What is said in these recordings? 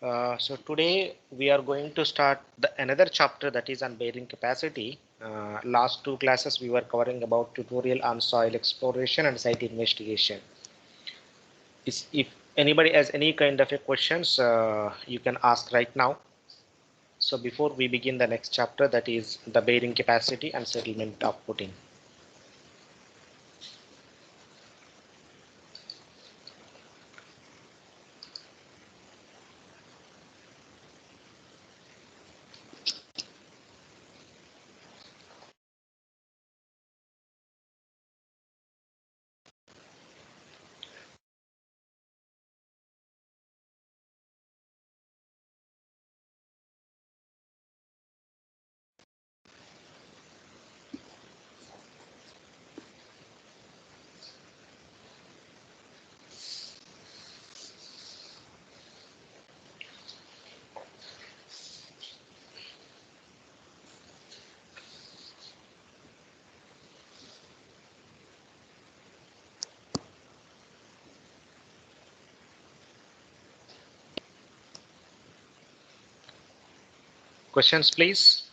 So today we are going to start another chapter that is on bearing capacity. Last two classes we were covering about tutorial on soil exploration and site investigation. If anybody has any kind of a questions, you can ask right now. So before we begin the next chapter, that is the bearing capacity and settlement of footing. Questions, please.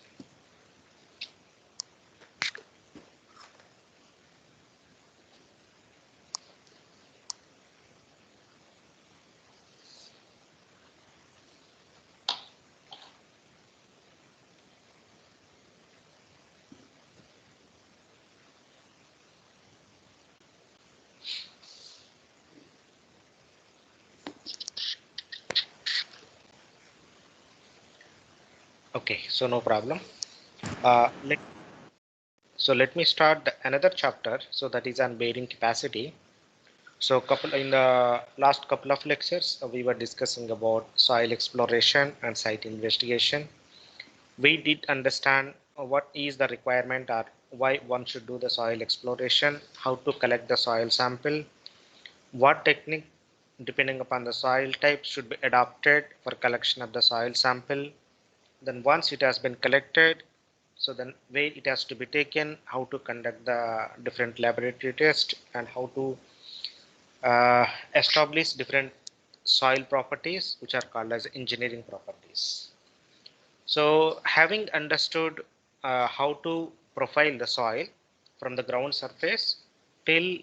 Okay, so no problem. Uh, let, let me start another chapter. So that is on bearing capacity. So couple in the last couple of lectures, we were discussing about soil exploration and site investigation. We did understand what is the requirement or why one should do the soil exploration, how to collect the soil sample, what technique depending upon the soil type should be adopted for collection of the soil sample. Then once it has been collected, so then where it has to be taken, how to conduct the different laboratory tests, and how to establish different soil properties which are called as engineering properties. So having understood how to profile the soil from the ground surface till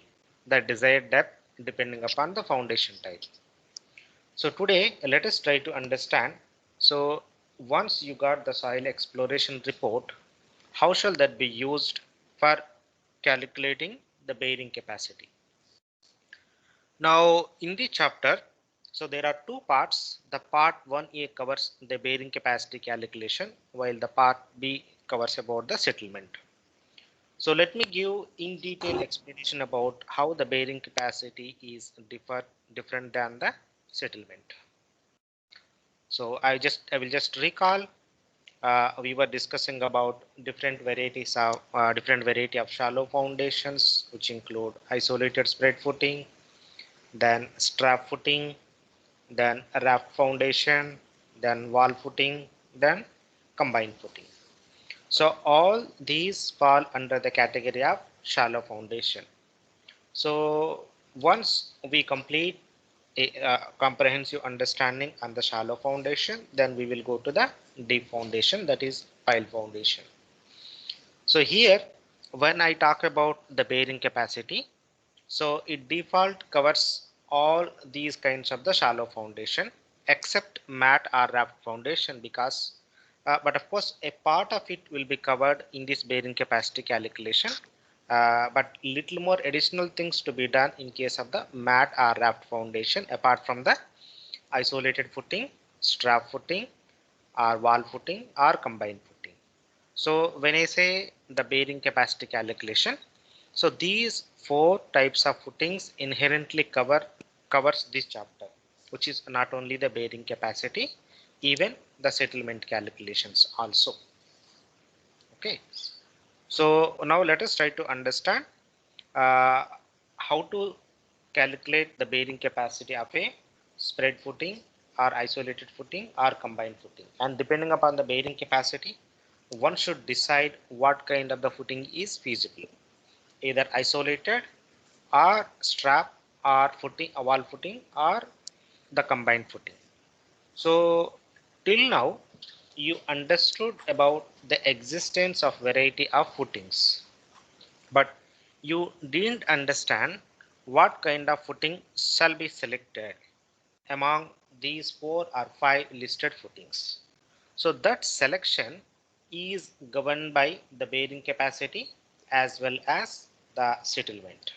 the desired depth depending upon the foundation type. So today let us try to understand. So once you got the soil exploration report, how shall that be used for calculating the bearing capacity? Now in the chapter, so there are two parts. The part 1A covers the bearing capacity calculation, while the part B covers about the settlement. So let me give in detail explanation about how the bearing capacity is different than the settlement. So I will just recall. We were discussing about different variety of shallow foundations, which include isolated spread footing, then strap footing, then raft foundation, then wall footing, then combined footing. So all these fall under the category of shallow foundation. So once we complete a comprehensive understanding on the shallow foundation, then we will go to the deep foundation, that is pile foundation. So here, when I talk about the bearing capacity, so it default covers all these kinds of the shallow foundation except mat or raft foundation, because but of course a part of it will be covered in this bearing capacity calculation, but little more additional things to be done in case of the mat or raft foundation apart from the isolated footing, strap footing, or wall footing, or combined footing. So when I say the bearing capacity calculation, so these four types of footings inherently covers this chapter, which is not only the bearing capacity, even the settlement calculations also. Okay. So now let us try to understand uh, how to calculate the bearing capacity of a spread footing or isolated footing or combined footing. And depending upon the bearing capacity, one should decide what kind of the footing is feasible, either isolated or strap or footing, a wall footing, or the combined footing. So till now you understood about the existence of variety of footings, but you didn't understand what kind of footing shall be selected among these 4 or 5 listed footings. So that selection is governed by the bearing capacity as well as the settlement.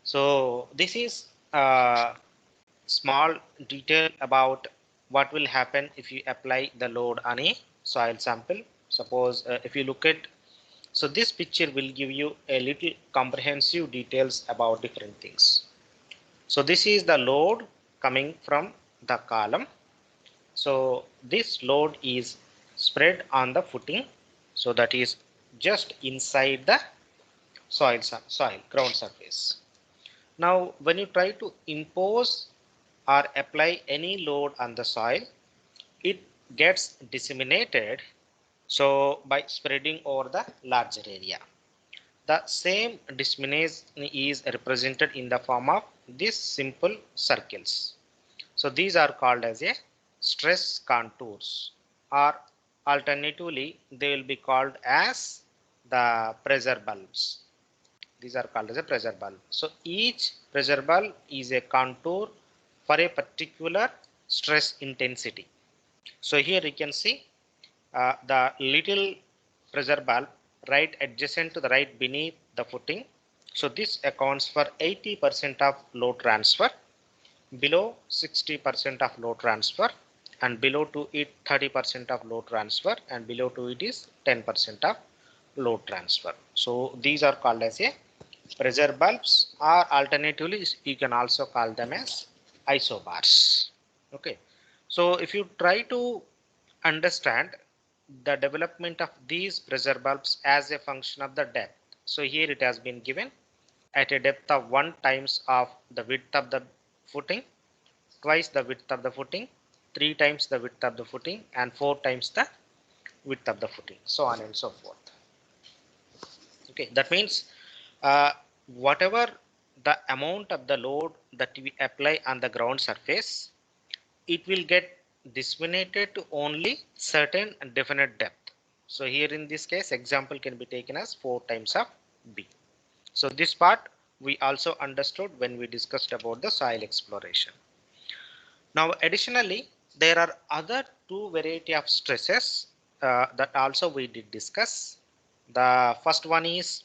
So this is a small detail about what will happen if you apply the load on a soil sample. Suppose if you look at, so this picture will give you a little comprehensive details about different things. So this is the load coming from the column. So this load is spread on the footing, so that is just inside the soil ground surface. Now when you try to impose or apply any load on the soil, it gets disseminated, so by spreading over the larger area. The same dissemination is represented in the form of these simple circles. So these are called as a stress contours, or alternatively they will be called as the pressure bulbs. These are called as a pressure bulb. So each pressure bulb is a contour for a particular stress intensity. So here you can see the little pressure bulb right adjacent to the right beneath the footing. So this accounts for 80% of load transfer, below 60% of load transfer, and below to it 30% of load transfer, and below to it is 10% of load transfer. So these are called as a pressure bulbs, or alternatively you can also call them as isobars. Okay, so if you try to understand the development of these pressure bulbs as a function of the depth, so here it has been given at a depth of 1 times of the width of the footing, twice the width of the footing, 3 times the width of the footing, and 4 times the width of the footing, so on and so forth. Okay, that means whatever the amount of the load that we apply on the ground surface, it will get disseminated to only certain definite depth. So here in this case, example can be taken as 4 times of B. So this part we also understood when we discussed about the soil exploration. Now additionally, there are other 2 variety of stresses that also we did discuss. The first one is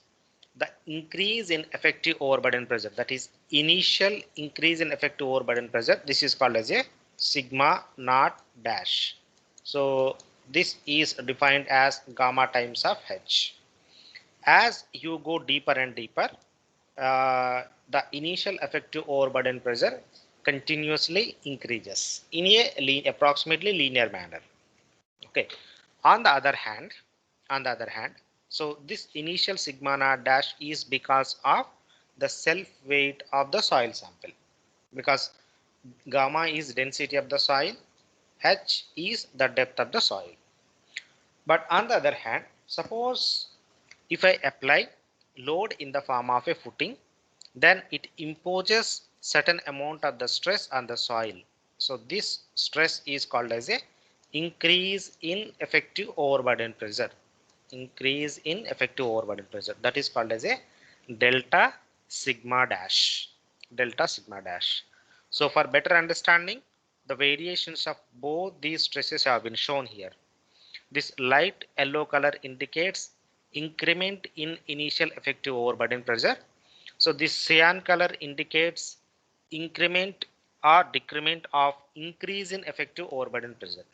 the increase in effective overburden pressure, that is initial increase in effective overburden pressure. This is called as a sigma naught dash. So this is defined as gamma times of H. As you go deeper and deeper, the initial effective overburden pressure continuously increases in a approximately linear manner. Okay. On the other hand, so this initial sigma naught dash is because of the self weight of the soil sample, because gamma is density of the soil, H is the depth of the soil. But on the other hand, suppose if I apply load in the form of a footing, then it imposes certain amount of the stress on the soil. So this stress is called as a increase in effective overburden pressure. Increase in effective overburden pressure, that is called as a delta sigma dash. Delta sigma dash. So for better understanding, the variations of both these stresses have been shown here. This light yellow color indicates increment in initial effective overburden pressure. So this cyan color indicates increment or decrement of increase in effective overburden pressure.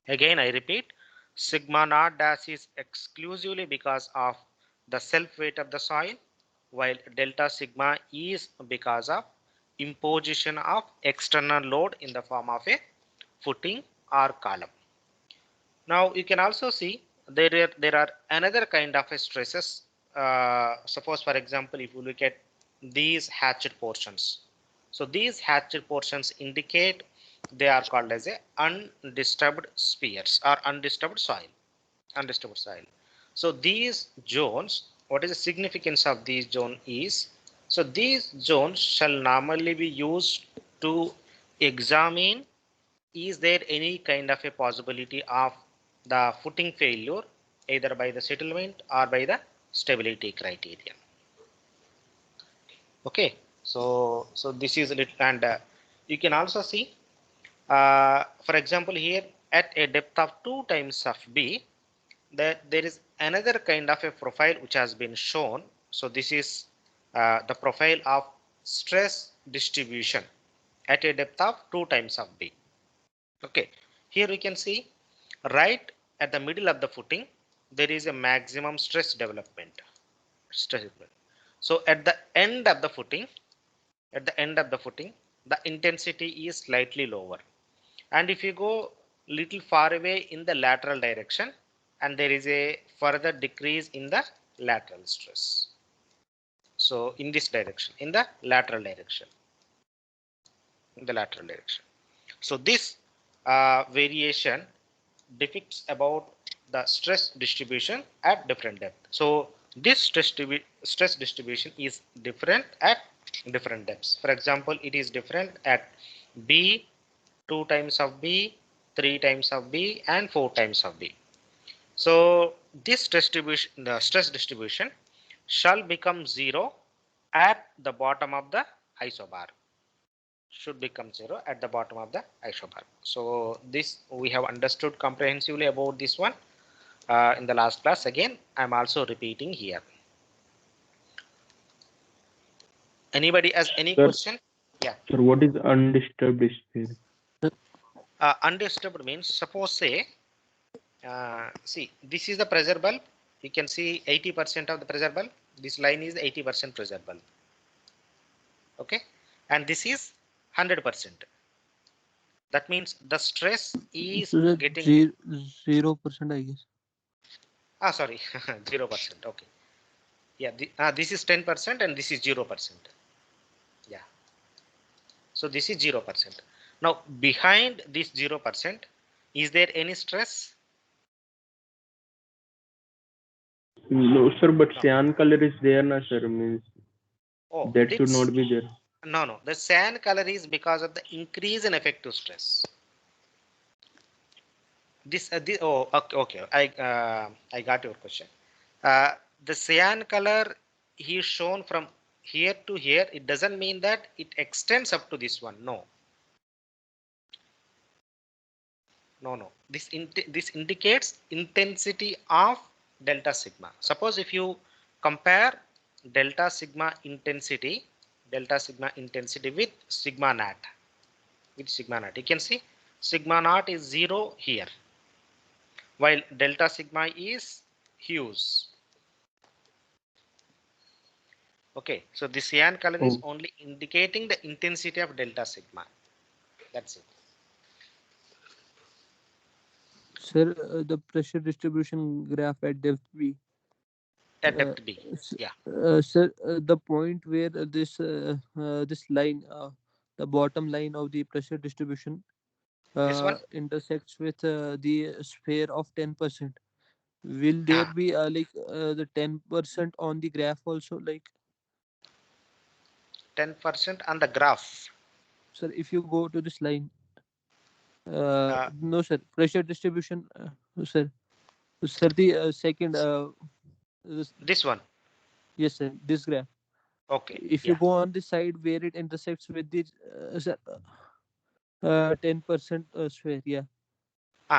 Again, I repeat, sigma naught dash is exclusively because of the self weight of the soil, while delta sigma is because of imposition of external load in the form of a footing or column. Now you can also see there are another kind of stresses. Suppose for example, if you look at these hatched portions, so these hatched portions indicate they are called as a undisturbed spheres or undisturbed soil. Undisturbed soil. So these zones, what is the significance of these zones is, so these zones shall normally be used to examine is there any kind of a possibility of the footing failure either by the settlement or by the stability criterion? Okay, so this is a little, and you can also see, for example, here at a depth of 2 times of B, that there is another kind of a profile which has been shown. So this is the profile of stress distribution at a depth of 2 times of B. Okay, here we can see right at the middle of the footing there is a maximum stress development. So at the end of the footing, the intensity is slightly lower. And if you go little far away in the lateral direction, and there is a further decrease in the lateral stress. So in this direction, in the lateral direction, So this variation depicts about the stress distribution at different depth. So this stress distribution is different at different depths. For example, it is different at B, 2 times of B, 3 times of B, and 4 times of B. So this distribution, the stress distribution shall become 0 at the bottom of the isobar. Should become 0 at the bottom of the isobar. So this we have understood comprehensively about this one in the last class. Again, I'm also repeating here. Anybody has any question? Yeah. Sir, what is undisturbed sphere? Undisturbed means, suppose say, see, this is the pressure bulb. You can see 80% of the pressure bulb. This line is 80% pressure bulb. Okay, and this is 100%. That means the stress is So getting 0%, I guess. sorry, 0%. Okay, yeah, this is 10% and this is 0%. Yeah, so this is 0%. Now behind this 0%, is there any stress? No, sir, but cyan color is there, na, sir. Means that should not be there. No, the cyan color is because of the increase in effective stress. Oh, okay. I got your question. The cyan color is shown from here to here. It doesn't mean that it extends up to this one. No. This indicates intensity of delta sigma. Suppose if you compare delta sigma intensity with sigma naught. You can see sigma naught is 0 here, while delta sigma is huge. Okay, so the cyan color is only indicating the intensity of delta sigma. That's it. Sir, the pressure distribution graph at depth B. At depth B, yeah. Sir, the point where this line, the bottom line of the pressure distribution, This one? intersects with the sphere of 10%. Will there be the 10% on the graph also, like 10% on the graph? Sir, if you go to this line, no sir, pressure distribution, sir, the second, this one? Yes sir, this graph. Okay, if you go on the side where it intersects with the 10% sphere, yeah,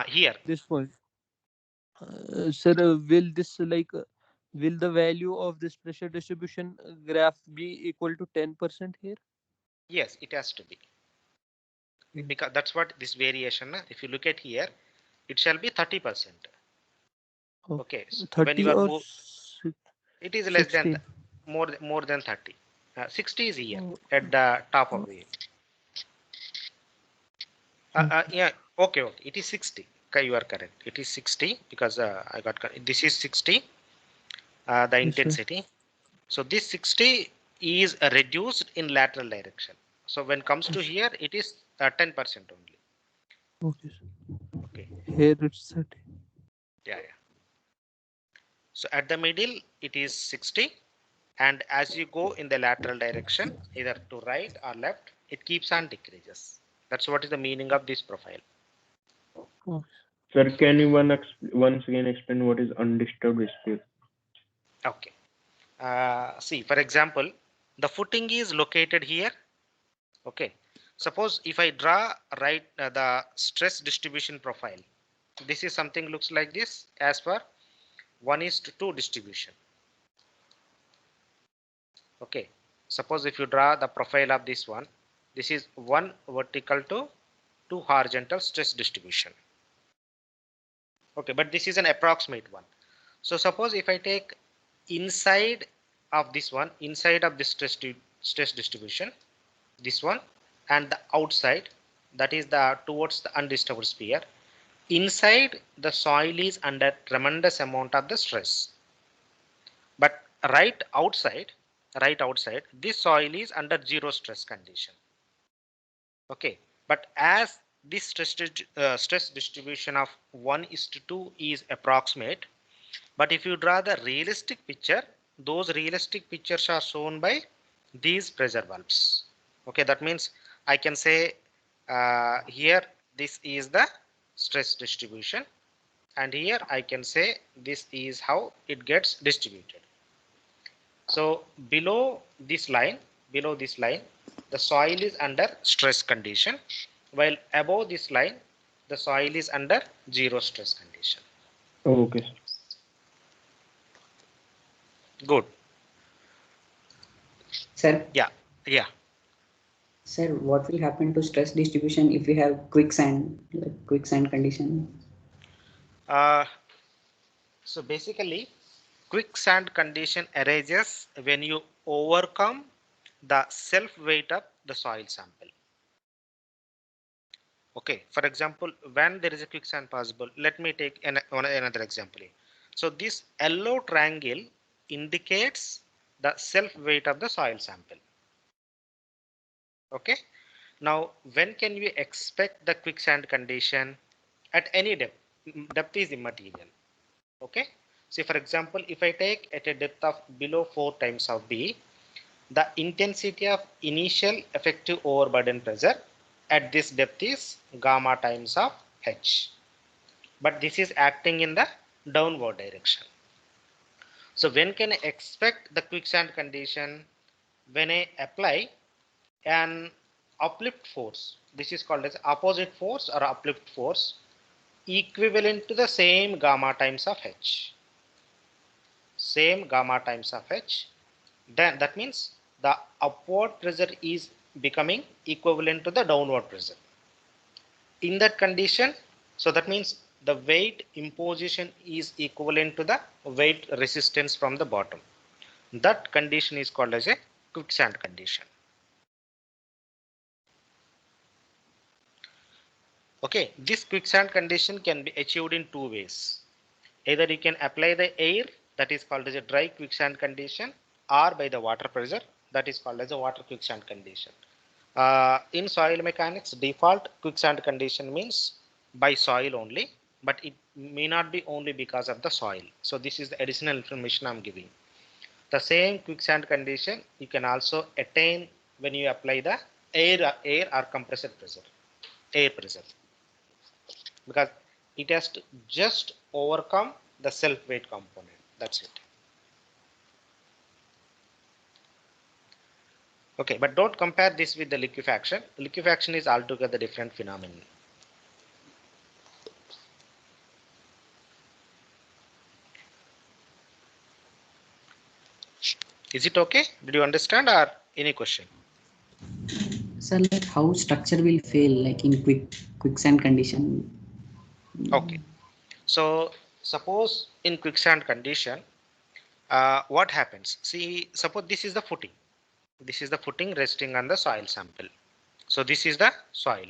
here this point, sir, will this will the value of this pressure distribution graph be equal to 10% here? Yes, it has to be, because that's what this variation, if you look at here, it shall be 30%. Okay, so 30 when you are or it is less 60? than more than 30. 60 is here at the top of the yeah, okay, it is 60. Okay, you are correct, it is 60 because I got this is 60, the intensity. So this 60 is reduced in lateral direction. So when comes to here, it is 10% only. Okay, Okay, here it's 30. yeah. So at the middle it is 60, and as you go in the lateral direction, either to right or left, it keeps on decreases. That's what is the meaning of this profile. Sir, can you once again explain what is undisturbed dispute? Okay. See, for example, the footing is located here. Okay. Suppose if I draw the stress distribution profile, this is something looks like this as per 1:2 distribution. Okay. Suppose if you draw the profile of this one, this is 1 vertical to 2 horizontal stress distribution. Okay, but this is an approximate one. So suppose if I take inside of this one, inside of this stress distribution, this one, and the outside, that is the towards the undisturbed sphere, inside the soil is under tremendous amount of the stress, but right outside, this soil is under zero stress condition. Okay, but as this stress distribution of 1:2 is approximate, but if you draw the realistic picture, those realistic pictures are shown by these pressure valves. Okay, that means I can say here this is the stress distribution, and here I can say this is how it gets distributed. So below this line, the soil is under stress condition, while above this line, the soil is under zero stress condition. Okay. Good. Sir. Yeah. Sir, what will happen to stress distribution if we have quicksand, like quicksand condition? So basically, quicksand condition arises when you overcome the self weight of the soil sample. Okay, for example, when there is a quicksand possible, let me take another example. So this yellow triangle indicates the self weight of the soil sample. Okay, now when can we expect the quicksand condition? At any depth. Depth is immaterial. Okay, so for example, if I take at a depth of below 4 times of B, the intensity of initial effective overburden pressure at this depth is gamma times of H, but this is acting in the downward direction. So when can I expect the quicksand condition? When I apply an uplift force, this is called as opposite force or uplift force, equivalent to the same gamma times of H. Same gamma times of H. Then that means the upward pressure is becoming equivalent to the downward pressure. In that condition, so that means the weight imposition is equivalent to the weight resistance from the bottom. That condition is called as a quicksand condition. Okay, this quicksand condition can be achieved in two ways. Either you can apply the air, that is called as a dry quicksand condition, or by the water pressure, that is called as a water quicksand condition. In soil mechanics, default quicksand condition means by soil only, but it may not be only because of the soil. So this is the additional information I'm giving. The same quicksand condition you can also attain when you apply the air or compressor pressure, air pressure, because it has to just overcome the self weight component. That's it. Okay, but don't compare this with the liquefaction. Liquefaction is altogether different phenomenon. Is it okay? Did you understand or any question? Sir, like how structure will fail like in quicksand condition? Okay. So suppose in quicksand condition, what happens? See, suppose this is the footing. This is the footing resting on the soil sample. So this is the soil.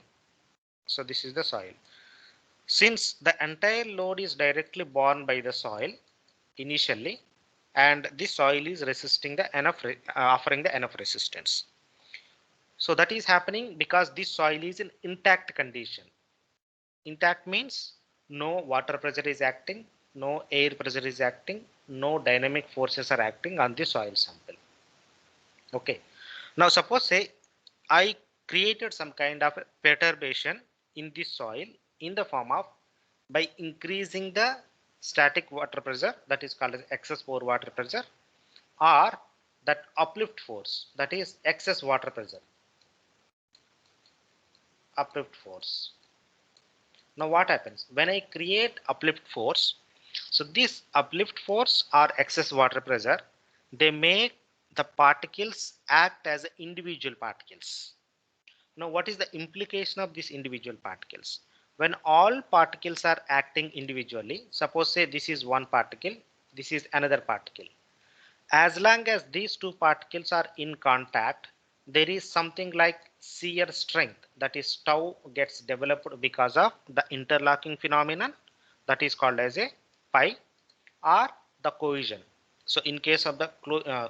So this is the soil. Since the entire load is directly borne by the soil initially, and this soil is resisting the offering the enough resistance. So that is happening because this soil is in intact condition. Intact means no water pressure is acting, no air pressure is acting, no dynamic forces are acting on the soil sample. Okay. Now suppose say I created some kind of perturbation in the soil in the form of by increasing the static water pressure, that is called as excess pore water pressure, or that uplift force, that is excess water pressure, uplift force. Now what happens when I create uplift force? So this uplift force or excess water pressure, they make the particles act as individual particles. Now what is the implication of these individual particles? When all particles are acting individually, suppose say this is one particle, this is another particle. As long as these two particles are in contact, there is something like shear strength, that is tau, gets developed because of the interlocking phenomenon, that is called as a pi, or the cohesion. So in case of the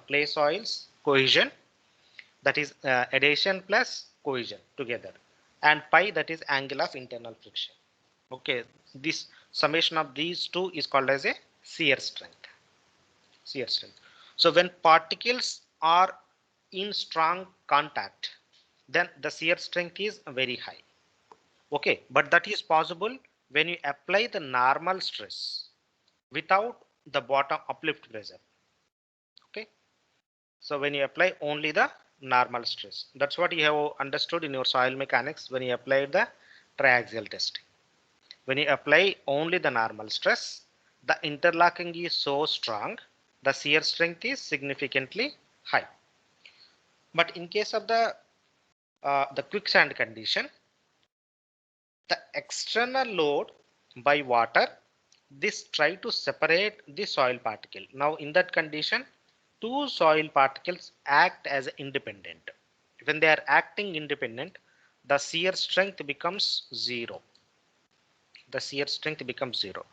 clay soils, cohesion, that is adhesion plus cohesion together, and pi, that is angle of internal friction. Okay, this summation of these two is called as a shear strength. Shear strength. So when particles are in strong contact, then the shear strength is very high. Okay, but that is possible when you apply the normal stress without the bottom uplift pressure. Okay, so when you apply only the normal stress, that's what you have understood in your soil mechanics when you apply the triaxial testing. When you apply only the normal stress, the interlocking is so strong, the shear strength is significantly high. But in case of the quicksand condition, the external load by water, this try to separate the soil particle. Now in that condition, two soil particles act as independent. When they are acting independent, the shear strength becomes zero. The shear strength becomes zero.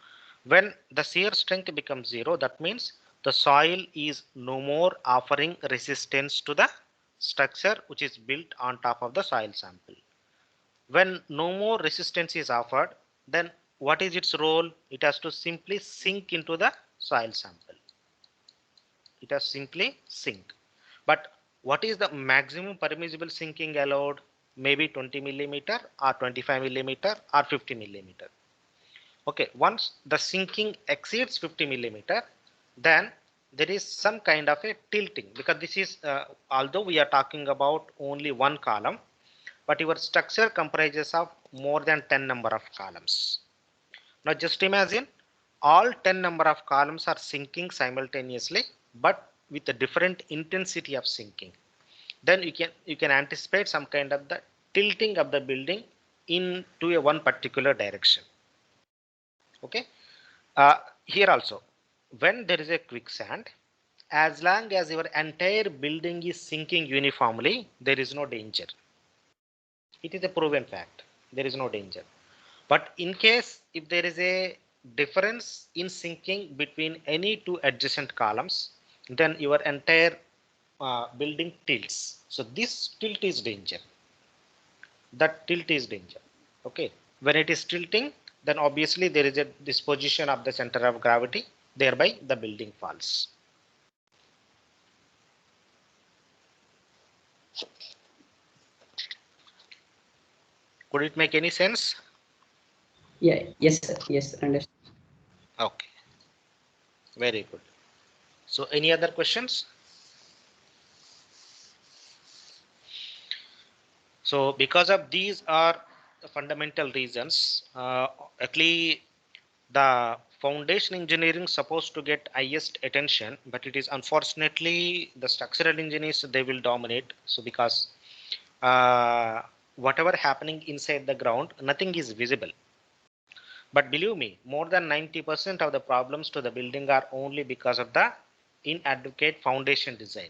When the shear strength becomes zero, that means the soil is no more offering resistance to the structure which is built on top of the soil sample. When no more resistance is offered, then what is its role? It has to simply sink into the soil sample. It has simply sink. But what is the maximum permissible sinking allowed? Maybe 20 millimeter or 25 millimeter or 50 millimeter. Okay, once the sinking exceeds 50 millimeter, then there is some kind of a tilting, because this is although we are talking about only one column, but your structure comprises of more than 10 number of columns. Now just imagine all 10 number of columns are sinking simultaneously, but with a different intensity of sinking. Then you can anticipate some kind of the tilting of the building into a one particular direction. Okay, here also, when there is a quicksand, as long as your entire building is sinking uniformly, there is no danger. It is a proven fact. There is no danger. But in case if there is a difference in sinking between any two adjacent columns, then your entire building tilts. So this tilt is danger. That tilt is danger. Okay, when it is tilting, then obviously there is a disposition of the center of gravity, thereby the building falls. Could it make any sense? Yeah, yes, sir. Yes, understand. Okay, very good. So any other questions? So because of these are the fundamental reasons, actually the foundation engineering supposed to get highest attention, but it is unfortunately the structural engineers, they will dominate. So because whatever happening inside the ground, nothing is visible. But believe me, more than 90% of the problems to the building are only because of the inadequate foundation design.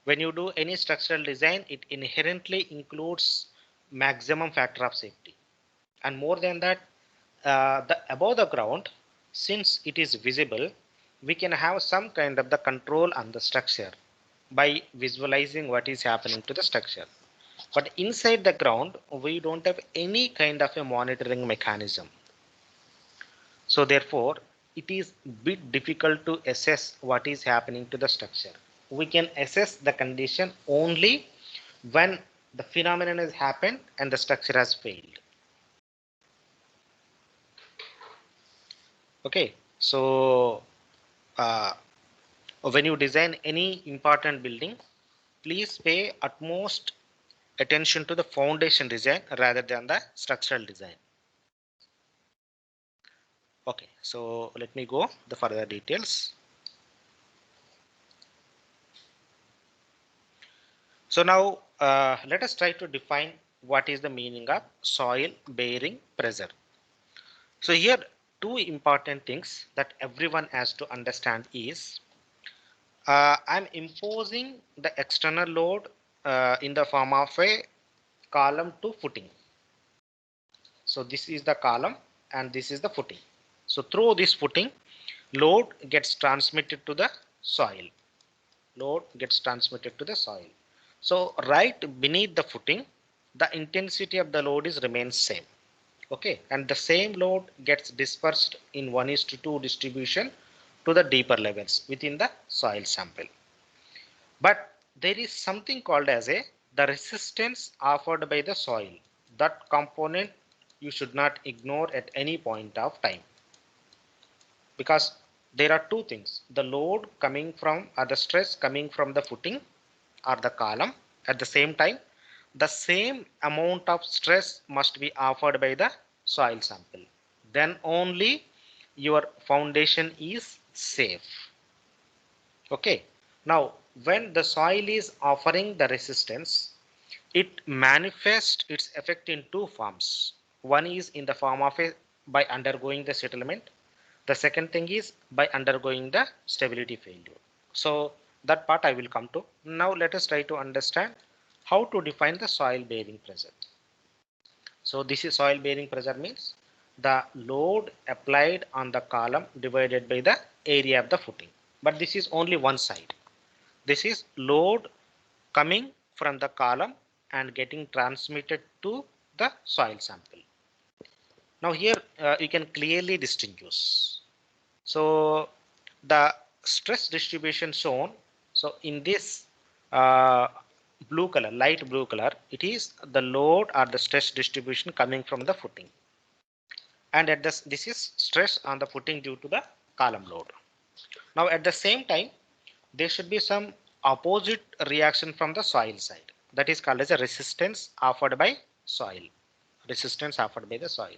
When you do any structural design, it inherently includes maximum factor of safety. And more than that, the above the ground, since it is visible, we can have some kind of the control on the structure by visualizing what is happening to the structure. But inside the ground, we don't have any kind of a monitoring mechanism. So therefore, it is a bit difficult to assess what is happening to the structure. We can assess the condition only when the phenomenon has happened and the structure has failed. Okay, so when you design any important building, please pay utmost attention to the foundation design rather than the structural design. Okay, so let me go the further details. So now let us try to define what is the meaning of soil bearing pressure. So here two important things that everyone has to understand is I'm imposing the external load in the form of a column to footing. So this is the column and this is the footing. So through this footing, load gets transmitted to the soil. Load gets transmitted to the soil. So right beneath the footing, the intensity of the load is remains same. Okay, and the same load gets dispersed in 1:2 distribution to the deeper levels within the soil sample. But there is something called as the resistance offered by the soil. That component you should not ignore at any point of time, because there are two things: the load coming from or the stress coming from the footing or the column. At the same time, the same amount of stress must be offered by the soil sample. Then only your foundation is safe. Okay, now when the soil is offering the resistance, it manifests its effect in two forms. One is in the form of by undergoing the settlement. The second thing is by undergoing the stability failure. So that part I will come to. Now let us try to understand how to define the soil bearing pressure. So this is soil bearing pressure means the load applied on the column divided by the area of the footing. But this is only one side. This is load coming from the column and getting transmitted to the soil sample. Now here you can clearly distinguish. So the stress distribution shown. So in this blue color, light blue color, it is the load or the stress distribution coming from the footing. And at this is stress on the footing due to the column load. Now at the same time, there should be some opposite reaction from the soil side. That is called as a resistance offered by soil. Resistance offered by the soil.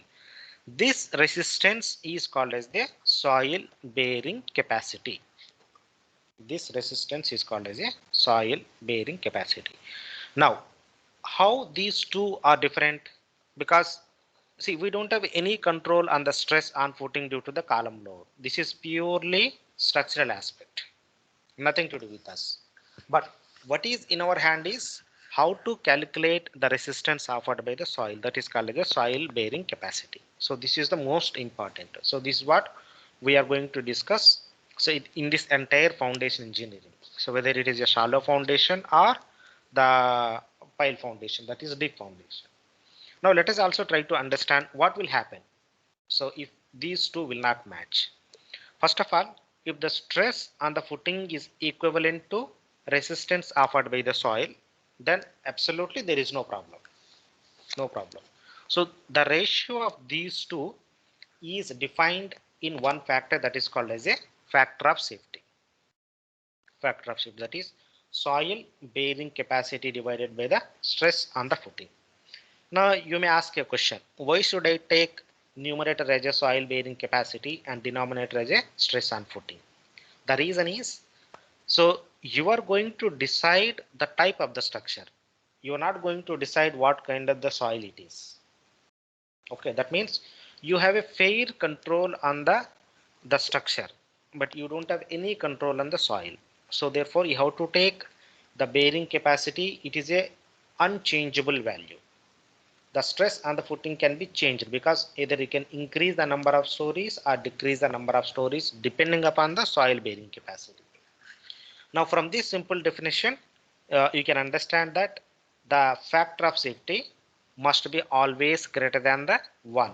This resistance is called as the soil bearing capacity. This resistance is called as a soil bearing capacity. Now, how these two are different? Because see, we don't have any control on the stress on footing due to the column load. This is purely structural aspect. Nothing to do with us. But what is in our hand is how to calculate the resistance offered by the soil. That is called as the soil bearing capacity. So this is the most important. So this is what we are going to discuss. So in this entire foundation engineering. So whether it is a shallow foundation or the pile foundation, that is deep foundation. Now let us also try to understand what will happen. So if these two will not match. First of all, if the stress on the footing is equivalent to resistance offered by the soil, then absolutely there is no problem. No problem. So the ratio of these two is defined in one factor that is called as a factor of safety. Factor of safety, that is soil bearing capacity divided by the stress on the footing. Now you may ask a question, why should I take numerator as a soil bearing capacity and denominator as a stress on footing? The reason is, so you are going to decide the type of the structure. You are not going to decide what kind of the soil it is. Okay, that means you have a fair control on the structure, but you don't have any control on the soil. So therefore you have to take the bearing capacity. It is a unchangeable value. The stress on the footing can be changed because either you can increase the number of stories or decrease the number of stories depending upon the soil bearing capacity. Now from this simple definition, you can understand that the factor of safety must be always greater than the 1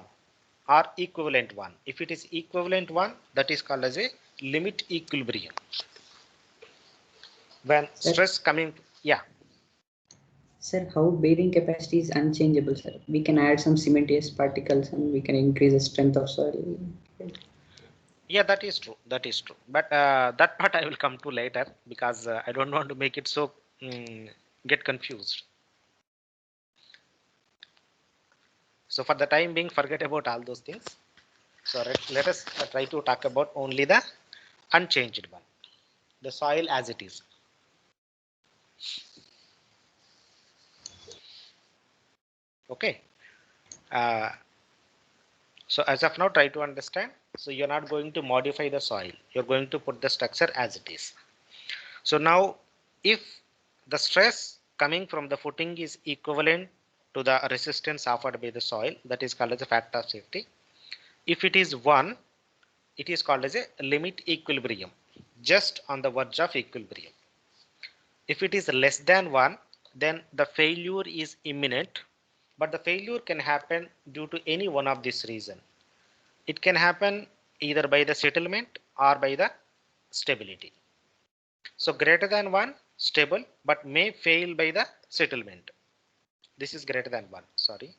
or equivalent 1. If it is equivalent 1, that is called as a limit equilibrium. When stress coming, yeah. Sir, how bearing capacity is unchangeable, sir? We can add some cementitious particles and we can increase the strength of soil. Yeah, that is true. That is true. But that part I will come to later because I don't want to make it so get confused. So for the time being, forget about all those things. So let us try to talk about only the unchanged one, the soil as it is. Okay. So as of now, try to understand. So you're not going to modify the soil. You're going to put the structure as it is. So now, if the stress coming from the footing is equivalent to the resistance offered by the soil, that is called as a factor of safety. If it is 1, it is called as a limit equilibrium, just on the verge of equilibrium. If it is less than 1, then the failure is imminent, but the failure can happen due to any one of these reasons. It can happen either by the settlement or by the stability. So greater than 1, stable, but may fail by the settlement. This is greater than 1, sorry.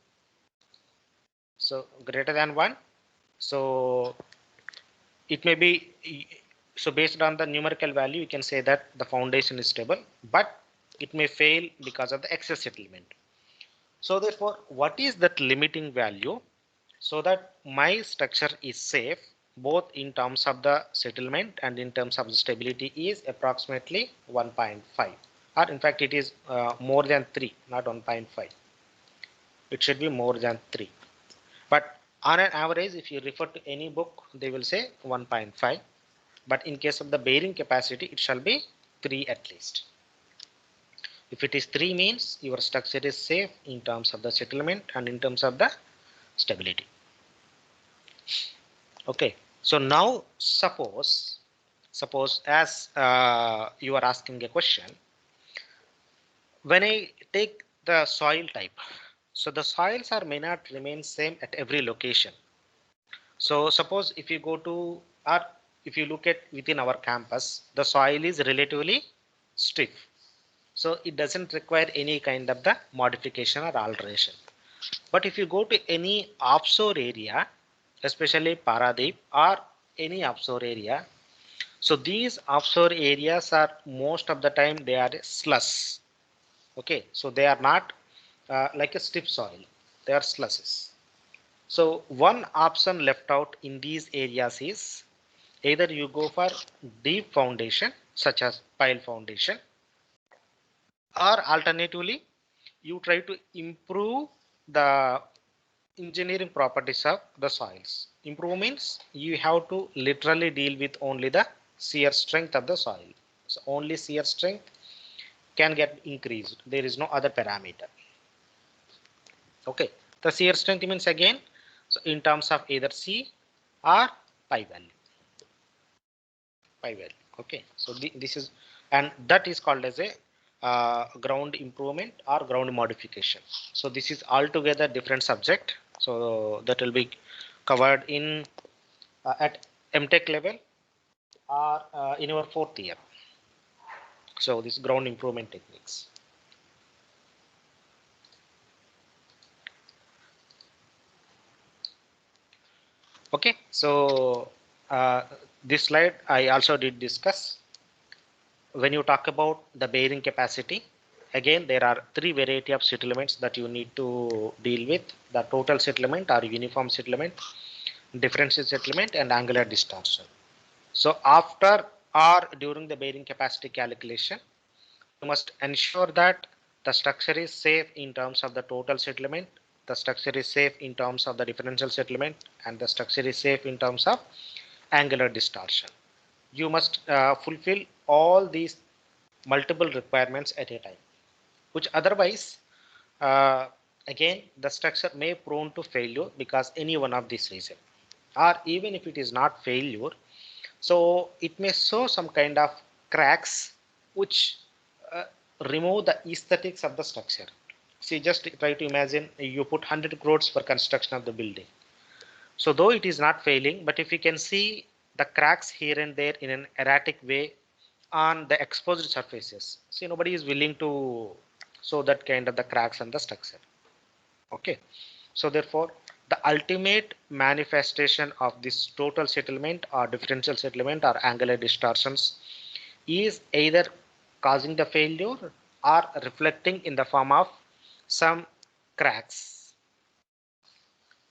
So greater than 1. So it may be, so based on the numerical value, you can say that the foundation is stable, but it may fail because of the excess settlement. So therefore, what is that limiting value so that my structure is safe both in terms of the settlement and in terms of the stability is approximately 1.5, or in fact it is more than 3, not 1.5. It should be more than 3. But on an average, if you refer to any book, they will say 1.5. But in case of the bearing capacity, it shall be 3 at least. If it is 3 means your structure is safe in terms of the settlement and in terms of the stability. Okay, so now suppose as you are asking a question, when I take the soil type, so the soils may not remain same at every location. So suppose if you go to, or if you look at within our campus, the soil is relatively stiff. So it doesn't require any kind of the modification or alteration. But if you go to any offshore area, especially Paradip or any offshore area, so these offshore areas are most of the time they are slush. Okay, so they are not like a stiff soil, they are slushes. So one option left out in these areas is either you go for deep foundation such as pile foundation, or alternatively you try to improve the engineering properties of the soils. Improve means you have to literally deal with only the shear strength of the soil. So only shear strength can get increased. There is no other parameter. Okay, the shear strength means again, so in terms of either C or pi value. Pi value. Okay, so this is, and that is called as a ground improvement or ground modification. So this is altogether different subject. So that will be covered in at MTech level or in our 4th year. So this ground improvement techniques. Okay, so this slide I also did discuss. When you talk about the bearing capacity, again there are 3 variety of settlements that you need to deal with: the total settlement or uniform settlement, differential settlement, and angular distortion. So after or during the bearing capacity calculation, you must ensure that the structure is safe in terms of the total settlement, the structure is safe in terms of the differential settlement, and the structure is safe in terms of angular distortion. You must fulfill all these multiple requirements at a time, which otherwise again the structure may prone to failure because any one of these reasons, or even if it is not failure, so it may show some kind of cracks which remove the aesthetics of the structure. See, just try to imagine you put 100 crores for construction of the building. So though it is not failing, but if you can see the cracks here and there in an erratic way on the exposed surfaces, see, nobody is willing to so that kind of the cracks in the structure. Okay, so therefore the ultimate manifestation of this total settlement or differential settlement or angular distortions is either causing the failure or reflecting in the form of some cracks.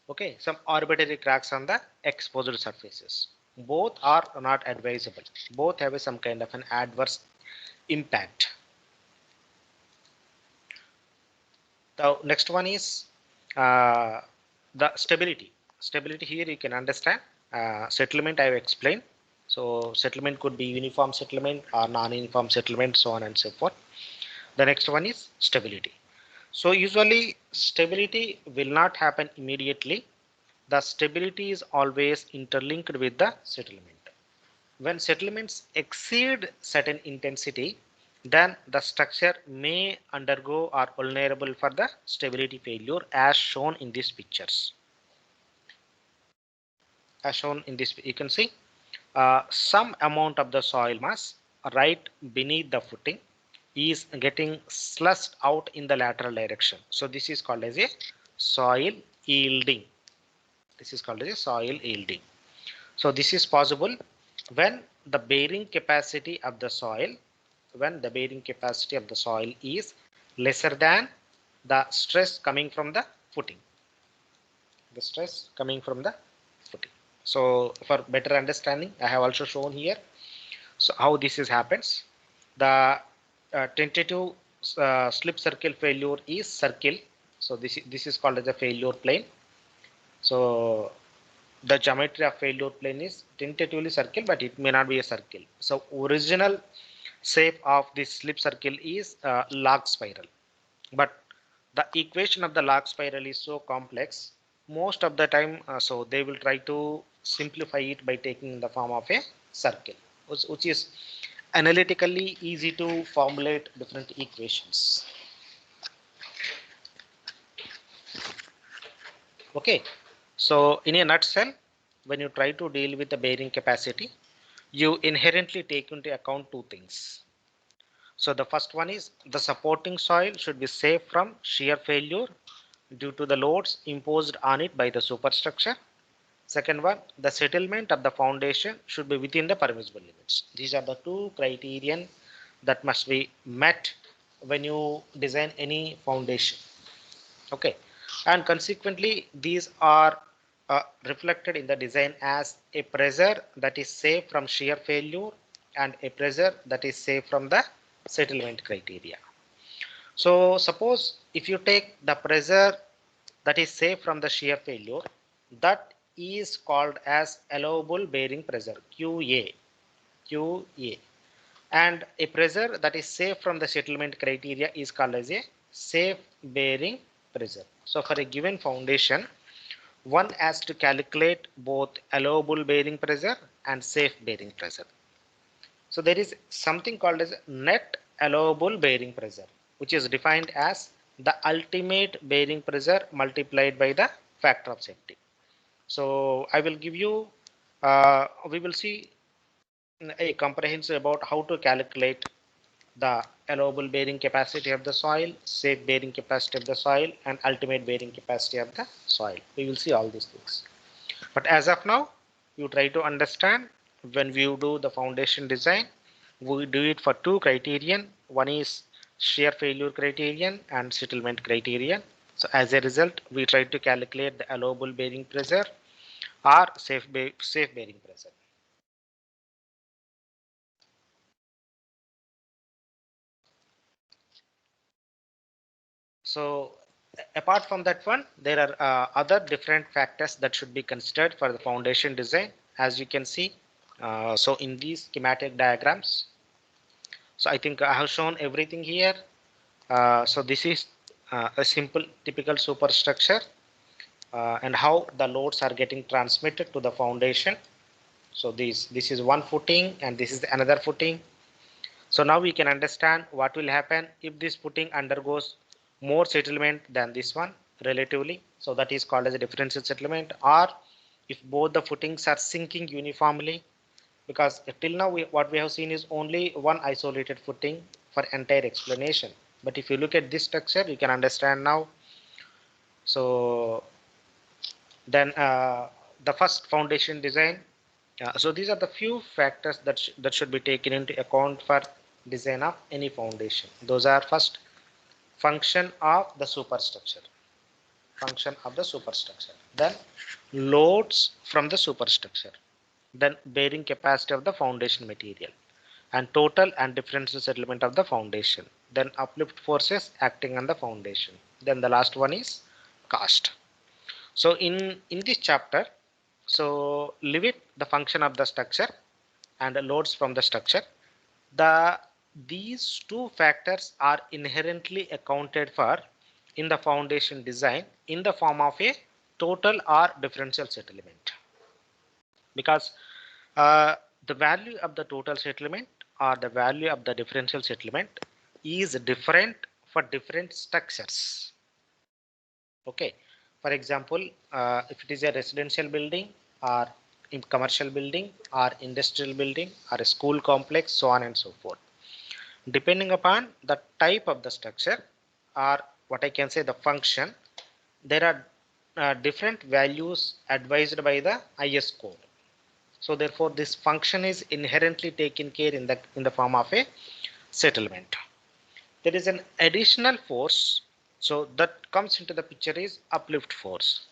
Okay, some arbitrary cracks on the exposed surfaces. Both are not advisable. Both have some kind of an adverse impact. The next one is the stability. Stability here you can understand. Settlement I have explained. So settlement could be uniform settlement or non-uniform settlement, so on and so forth. The next one is stability. So usually stability will not happen immediately. The stability is always interlinked with the settlement. When settlements exceed certain intensity, then the structure may undergo or vulnerable for the stability failure as shown in these pictures. As shown in this, you can see some amount of the soil mass right beneath the footing is getting slushed out in the lateral direction. So this is called as a soil yielding. This is called as a soil yielding. So this is possible when the bearing capacity of the soil, is lesser than the stress coming from the footing. The stress coming from the footing. So for better understanding, I have also shown here. So how this is happens. The tentative slip circle failure is circle. So this is called as a failure plane. So the geometry of failure plane is tentatively circle, but it may not be a circle. So original shape of this slip circle is log spiral, but the equation of the log spiral is so complex most of the time, so they will try to simplify it by taking the form of a circle, which is analytically easy to formulate different equations. Okay, so in a nutshell, when you try to deal with the bearing capacity, you inherently take into account two things. So the first one is the supporting soil should be safe from shear failure due to the loads imposed on it by the superstructure. Second one, the settlement of the foundation should be within the permissible limits. These are the two criterion that must be met when you design any foundation. Okay, and consequently these are reflected in the design as a pressure that is safe from shear failure and a pressure that is safe from the settlement criteria. So suppose if you take the pressure that is safe from the shear failure, that is called as allowable bearing pressure, QA. And a pressure that is safe from the settlement criteria is called as a safe bearing pressure. So for a given foundation, one has to calculate both allowable bearing pressure and safe bearing pressure. So there is something called as net allowable bearing pressure, which is defined as the ultimate bearing pressure multiplied by the factor of safety. So I will give you, we will see a comprehensive about how to calculate the allowable bearing capacity of the soil, safe bearing capacity of the soil, and ultimate bearing capacity of the soil. We will see all these things. But as of now, you try to understand when we do the foundation design, we do it for two criterion. One is shear failure criterion and settlement criterion. So as a result, we try to calculate the allowable bearing pressure or safe bearing pressure. So apart from that one, there are other different factors that should be considered for the foundation design. As you can see, so in these schematic diagrams, so I think I have shown everything here. So this is a simple typical superstructure and how the loads are getting transmitted to the foundation. So this is one footing and this is another footing. So now we can understand what will happen if this footing undergoes more settlement than this one relatively. So that is called as a differential settlement, or if both the footings are sinking uniformly, because till now what we have seen is only one isolated footing for entire explanation. But if you look at this structure, you can understand now. So then the first foundation design. So these are the few factors that should be taken into account for design of any foundation. Those are first function of the superstructure. Function of the superstructure. Then loads from the superstructure. Then bearing capacity of the foundation material. And total and differential settlement of the foundation. Then uplift forces acting on the foundation. Then the last one is cost. So in this chapter, so leave it the function of the structure and the loads from the structure. These two factors are inherently accounted for in the foundation design in the form of a total or differential settlement, because the value of the total settlement or the value of the differential settlement is different for different structures. Okay, for example, if it is a residential building or in commercial building or industrial building or a school complex, so on and so forth, depending upon the type of the structure or what I can say the function, there are different values advised by the IS code. So therefore this function is inherently taken care in the form of a settlement. There is an additional force, so that comes into the picture is uplift force.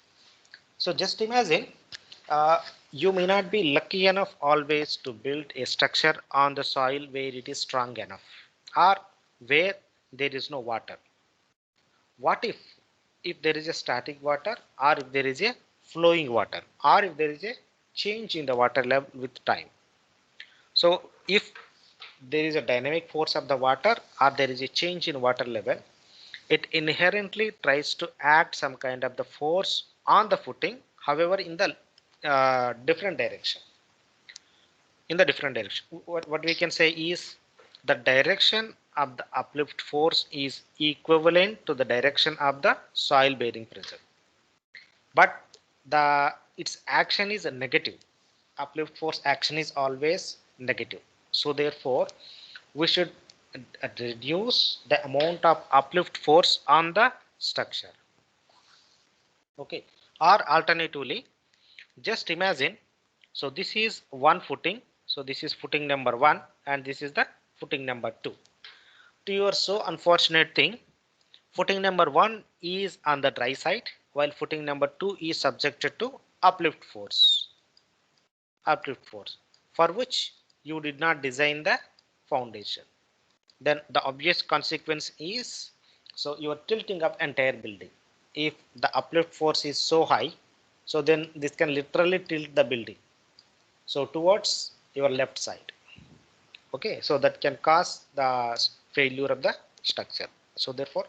So just imagine you may not be lucky enough always to build a structure on the soil where it is strong enough or where there is no water. What if there is a static water, or if there is a flowing water, or if there is a change in the water level with time? So if there is a dynamic force of the water or there is a change in water level, it inherently tries to act some kind of the force on the footing, however in the different direction. In the different direction, what we can say is the direction of the uplift force is equivalent to the direction of the soil bearing pressure, but its action is a negative. Uplift force action is always negative. So therefore we should reduce the amount of uplift force on the structure. Okay, or alternatively, just imagine, so this is one footing, so this is footing number 1 and this is the footing number 2. To your so unfortunate thing, footing number 1 is on the dry side while footing number 2 is subjected to uplift force for which you did not design the foundation. Then the obvious consequence is, so you are tilting up entire building. If the uplift force is so high, so then this can literally tilt the building so towards your left side. Okay, so that can cause the failure of the structure. So therefore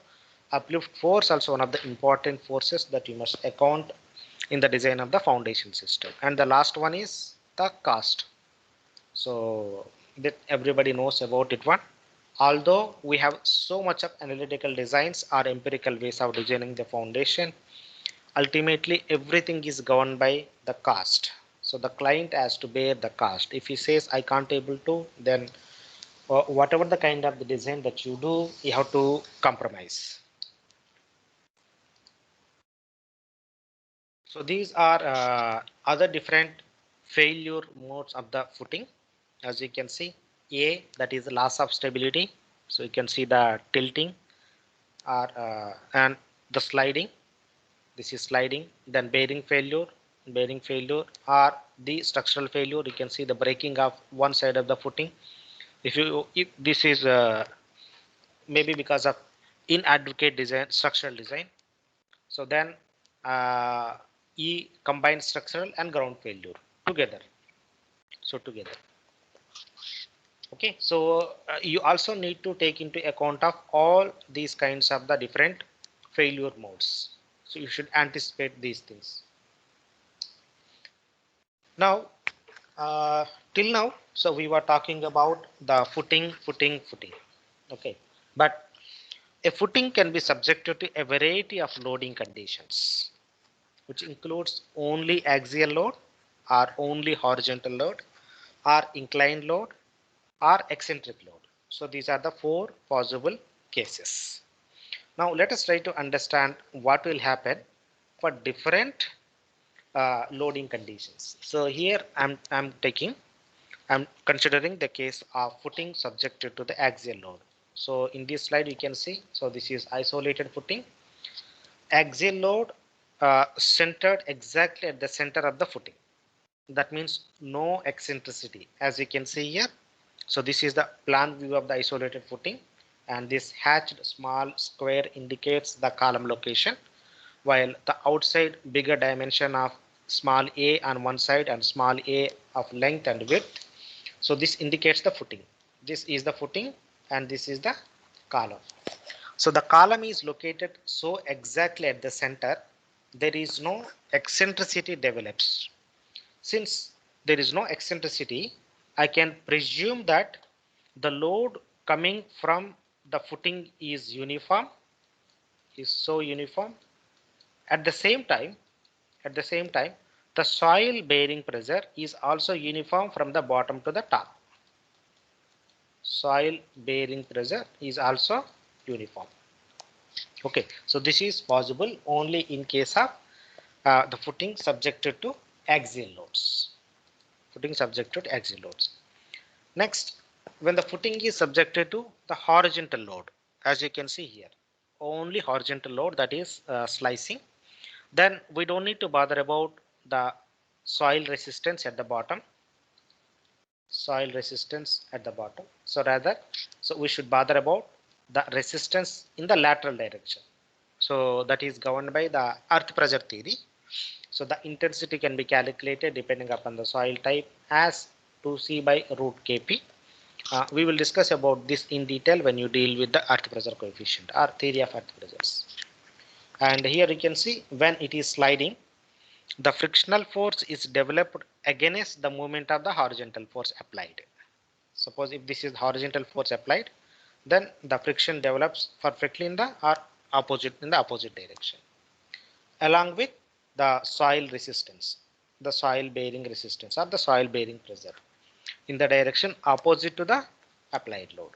uplift force also one of the important forces that you must account in the design of the foundation system. And the last one is the cost. So that everybody knows about it one. Although we have so much of analytical designs or empirical ways of designing the foundation, ultimately everything is governed by the cost. So the client has to bear the cost. If he says I can't able to, then whatever the kind of the design that you do, you have to compromise. So these are other different failure modes of the footing. As you can see, A, that is the loss of stability. So you can see the tilting and the sliding. This is sliding. Then bearing failure or the structural failure. You can see the breaking of one side of the footing. If this is maybe because of inadequate design, structural design. So then E, combined structural and ground failure together. So together. Okay, so you also need to take into account of all these kinds of the different failure modes. So you should anticipate these things. Now, till now, so we were talking about the footing. Okay, but a footing can be subjected to a variety of loading conditions, which includes only axial load or only horizontal load or inclined load or eccentric load. So these are the 4 possible cases. Now let us try to understand what will happen for different loading conditions. So here I'm considering the case of footing subjected to the axial load. So in this slide you can see, so this is isolated footing, axial load centered exactly at the center of the footing. That means no eccentricity, as you can see here. So this is the plan view of the isolated footing, and this hatched small square indicates the column location, while the outside bigger dimension of small a on one side and small a of length and width. So this indicates the footing. This is the footing and this is the column. So the column is located so exactly at the center, there is no eccentricity develops. Since there is no eccentricity, I can presume that the load coming from the footing is uniform, is so uniform. At the same time, the soil bearing pressure is also uniform from the bottom to the top. Soil bearing pressure is also uniform. Okay, so this is possible only in case of the footing subjected to axial loads. Footing subjected to axial loads. Next, when the footing is subjected to the horizontal load, as you can see here, only horizontal load, that is slicing, then we don't need to bother about the soil resistance at the bottom. Soil resistance at the bottom. So rather, so we should bother about the resistance in the lateral direction. So that is governed by the earth pressure theory. So the intensity can be calculated depending upon the soil type as 2c by root kp. We will discuss about this in detail when you deal with the earth pressure coefficient or theory of earth pressures. And here you can see when it is sliding, the frictional force is developed against the movement of the horizontal force applied. Suppose if this is horizontal force applied, then the friction develops perfectly in the opposite direction, along with the soil resistance, the soil bearing resistance or the soil bearing pressure in the direction opposite to the applied load.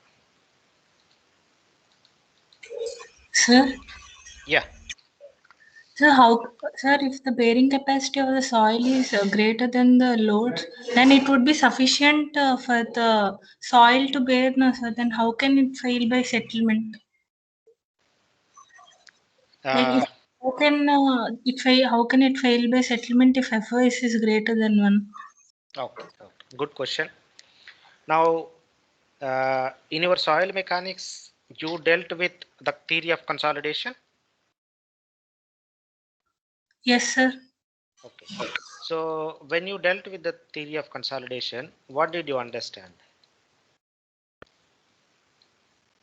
Sir? Yeah. So sir, if the bearing capacity of the soil is greater than the loads, then it would be sufficient for the soil to bear, no, sir. Then how can it fail by settlement? Like if, how can it fail by settlement if FOS is greater than 1? Okay. Good question. Now, in your soil mechanics, you dealt with the theory of consolidation. Yes, sir. Okay. So when you dealt with the theory of consolidation, what did you understand?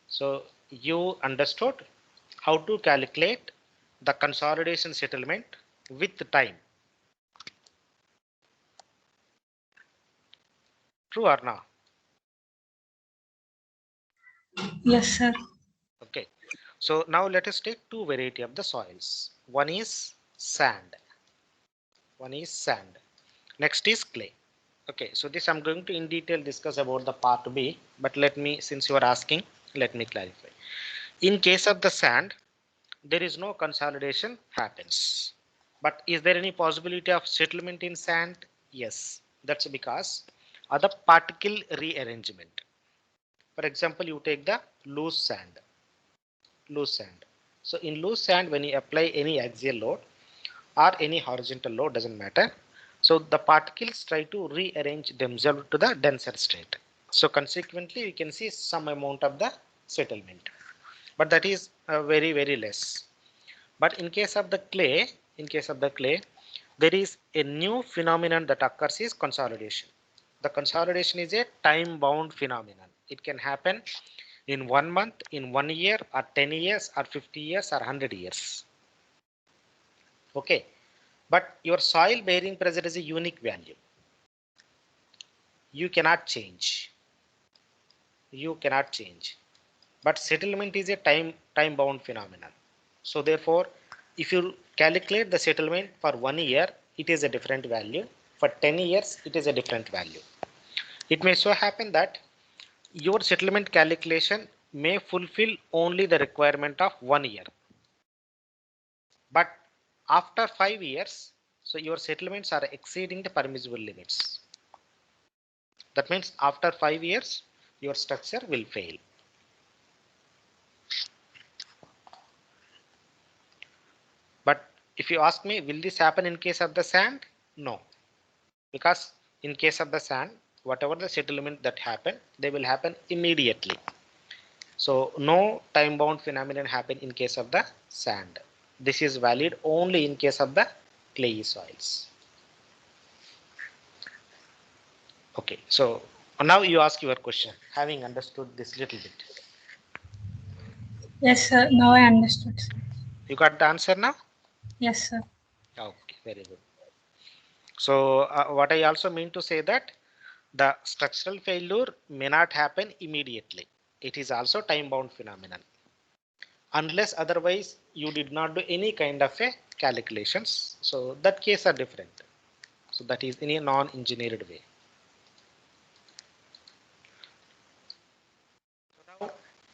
So you understood how to calculate the consolidation settlement with time. True or not? Yes, sir. Okay. So now let us take two variety of the soils. One is sand. Next is clay. Okay, so this I'm going to in detail discuss about the part B, but let me, since you are asking, let me clarify. In case of the sand, there is no consolidation happens. But is there any possibility of settlement in sand? Yes, that's because of the particle rearrangement. For example, you take the loose sand. So in loose sand, when you apply any axial load or any horizontal load, doesn't matter. So the particles try to rearrange themselves to the denser state. So consequently, you can see some amount of the settlement, but that is very, very less. But in case of the clay, there is a new phenomenon that occurs is consolidation. The consolidation is a time-bound phenomenon. It can happen in 1 month, in 1 year, or 10 years, or 50 years, or 100 years. Okay, but your soil bearing pressure is a unique value. You cannot change. But settlement is a time-bound phenomenon. So therefore, if you calculate the settlement for 1 year, it is a different value. For 10 years, it is a different value. It may so happen that your settlement calculation may fulfill only the requirement of 1 year. But after 5 years, so your settlements are exceeding the permissible limits. That means after 5 years, your structure will fail. But if you ask me, will this happen in case of the sand? No, because in case of the sand, whatever the settlement that happen, they will happen immediately. So no time bound phenomenon happen in case of the sand. This is valid only in case of the clayey soils. Okay, so now you ask your question, having understood this little bit. Yes, sir. Now I understood, sir. You got the answer now? Yes, sir. Okay, very good. So what I also mean to say that the structural failure may not happen immediately. It is also time bound phenomenon. Unless otherwise you did not do any kind of a calculations. So that case are different. So that is in a non-engineered way.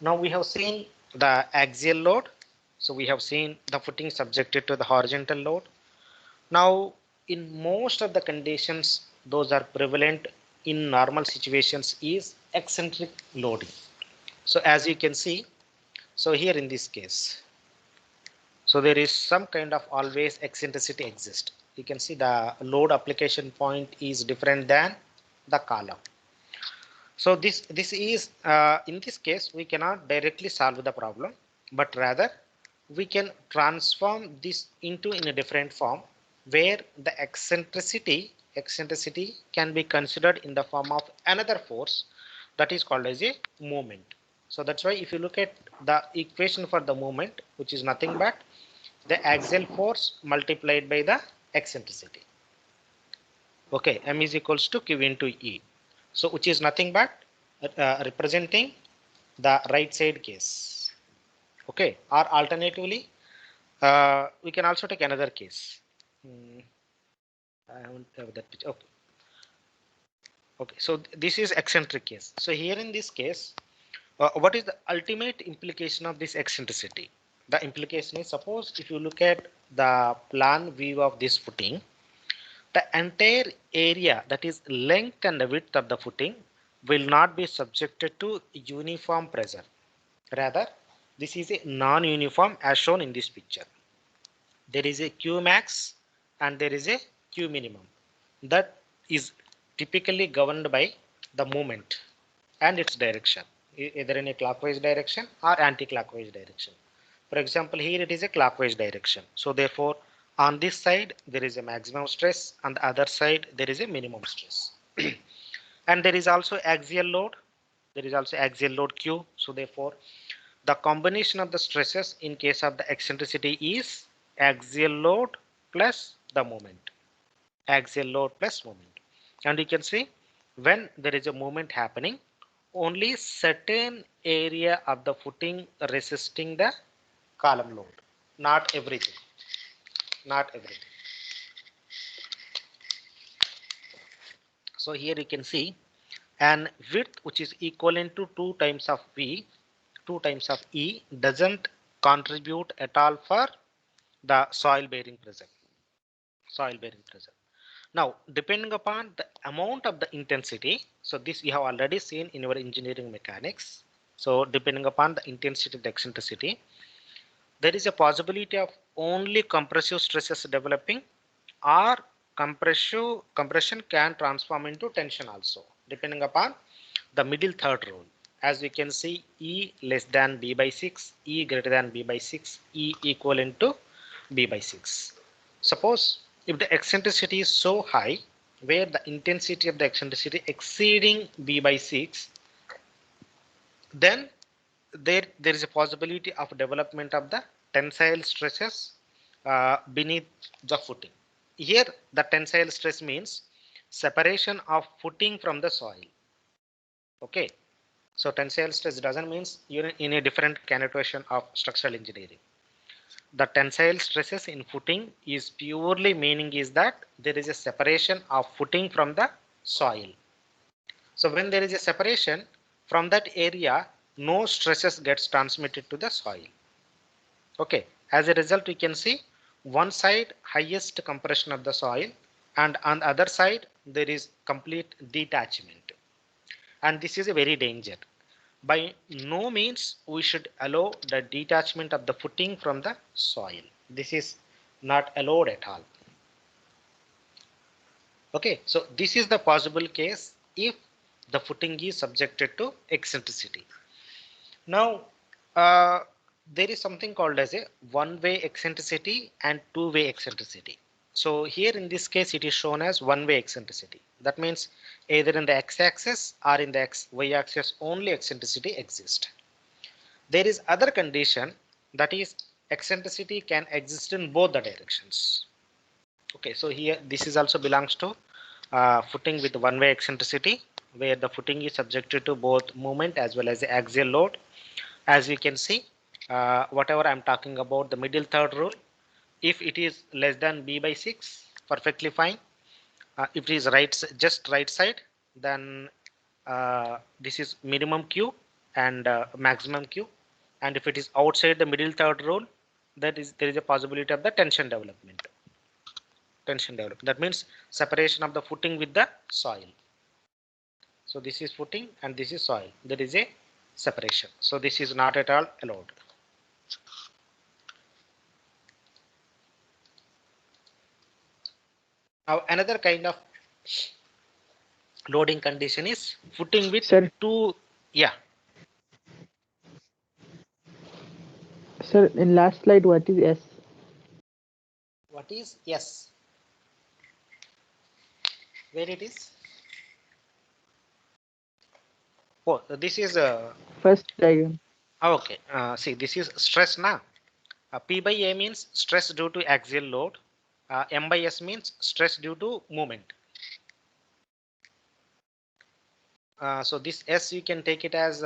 Now we have seen the axial load. So we have seen the footing subjected to the horizontal load. Now in most of the conditions, those are prevalent in normal situations is eccentric loading. So as you can see, so here in this case, so there is some kind of always eccentricity exist. You can see the load application point is different than the column. So this is in this case we cannot directly solve the problem, but rather we can transform this into in a different form where the eccentricity can be considered in the form of another force that is called as a moment. So that's why if you look at the equation for the moment, which is nothing but the axial force multiplied by the eccentricity. Okay, m is equals to q into e. So which is nothing but representing the right side case. Okay, or alternatively, we can also take another case. I won't have that picture. Okay. Okay, so this is eccentric case. So here in this case, what is the ultimate implication of this eccentricity? The implication is, suppose if you look at the plan view of this footing, the entire area, that is length and the width of the footing, will not be subjected to uniform pressure. Rather, this is a non-uniform as shown in this picture. There is a Q max and there is a Q minimum that is typically governed by the moment and its direction, either in a clockwise direction or anti-clockwise direction. For example, here it is a clockwise direction. So therefore, on this side, there is a maximum stress. On the other side, there is a minimum stress. And there is also axial load. There is also axial load Q. So therefore, the combination of the stresses in case of the eccentricity is axial load plus the moment. Axial load plus moment. And you can see when there is a moment happening, only certain area of the footing resisting the column load, not everything. Not everything. So here you can see an width which is equivalent to 2 times of V, 2 times of E doesn't contribute at all for the soil bearing pressure. Soil bearing pressure. Now, depending upon the amount of the intensity, so this we have already seen in our engineering mechanics. So depending upon the intensity of the eccentricity, there is a possibility of only compressive stresses developing, or compression can transform into tension also, depending upon the middle third rule. As we can see, E less than B by 6, E greater than B by 6, E equivalent to B by 6. Suppose if the eccentricity is so high, where the intensity of the eccentricity exceeding B by 6, then there is a possibility of development of the tensile stresses beneath the footing. Here the tensile stress means separation of footing from the soil. Okay, so tensile stress doesn't means you're in a different connotation of structural engineering. The tensile stresses in footing is purely meaning is that there is a separation of footing from the soil. So when there is a separation from that area, no stresses gets transmitted to the soil. Okay, as a result, we can see one side highest compression of the soil, and on the other side there is complete detachment, and this is a very danger. By no means we should allow the detachment of the footing from the soil. This is not allowed at all. Okay, so this is the possible case if the footing is subjected to eccentricity. Now, there is something called as a one-way eccentricity and two-way eccentricity. So here in this case, it is shown as one-way eccentricity. That means either in the x-axis or in the y-axis only eccentricity exists. There is other condition, that is eccentricity can exist in both the directions. Okay, so here this is also belongs to footing with one-way eccentricity, where the footing is subjected to both movement as well as the axial load. As you can see, whatever I'm talking about, the middle third rule, if it is less than b by 6, perfectly fine. If it is just right side, then this is minimum q and maximum q. And if it is outside the middle third rule, there is a possibility of the tension development. That means separation of the footing with the soil. So this is footing and this is soil. There is a separation. So this is not at all allowed. Now another kind of loading condition is footing with two. Yeah. Sir, in last slide, what is S? What is S? Where it is? Oh, this is first diagram. Okay. See, this is stress now. P by A means stress due to axial load. M by S means stress due to movement. So this S, you can take it as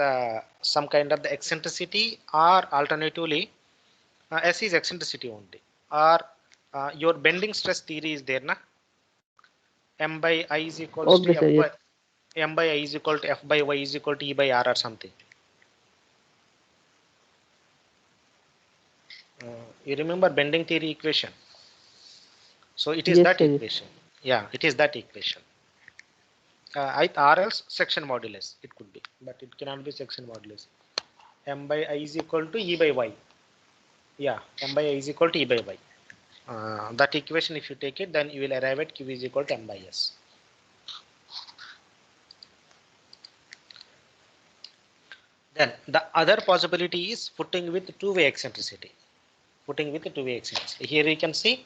some kind of the eccentricity, or alternatively S is eccentricity only, or your bending stress theory is there na. M by I is equals to F by M by I is equal to F by Y is equal to E by R or something. You remember bending theory equation? So it is that equation. Yeah, it is that equation. Or else section modulus it could be, but it cannot be section modulus. M by I is equal to E by Y. Yeah, M by I is equal to E by Y. That equation, if you take it, then you will arrive at Q is equal to M by S. Then the other possibility is footing with two-way eccentricity. Footing with two-way eccentricity. Here you can see.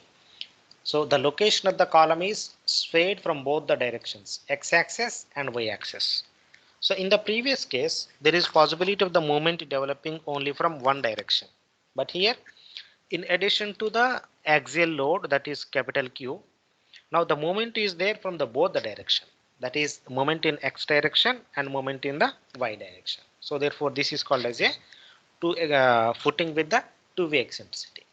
So the location of the column is swayed from both the directions, x-axis and y-axis. So in the previous case, there is possibility of the movement developing only from one direction. But here, in addition to the axial load, that is capital Q, now the moment is there from the both the direction. That is moment in x direction and moment in the y direction. So therefore, this is called as a footing with the two-way eccentricity.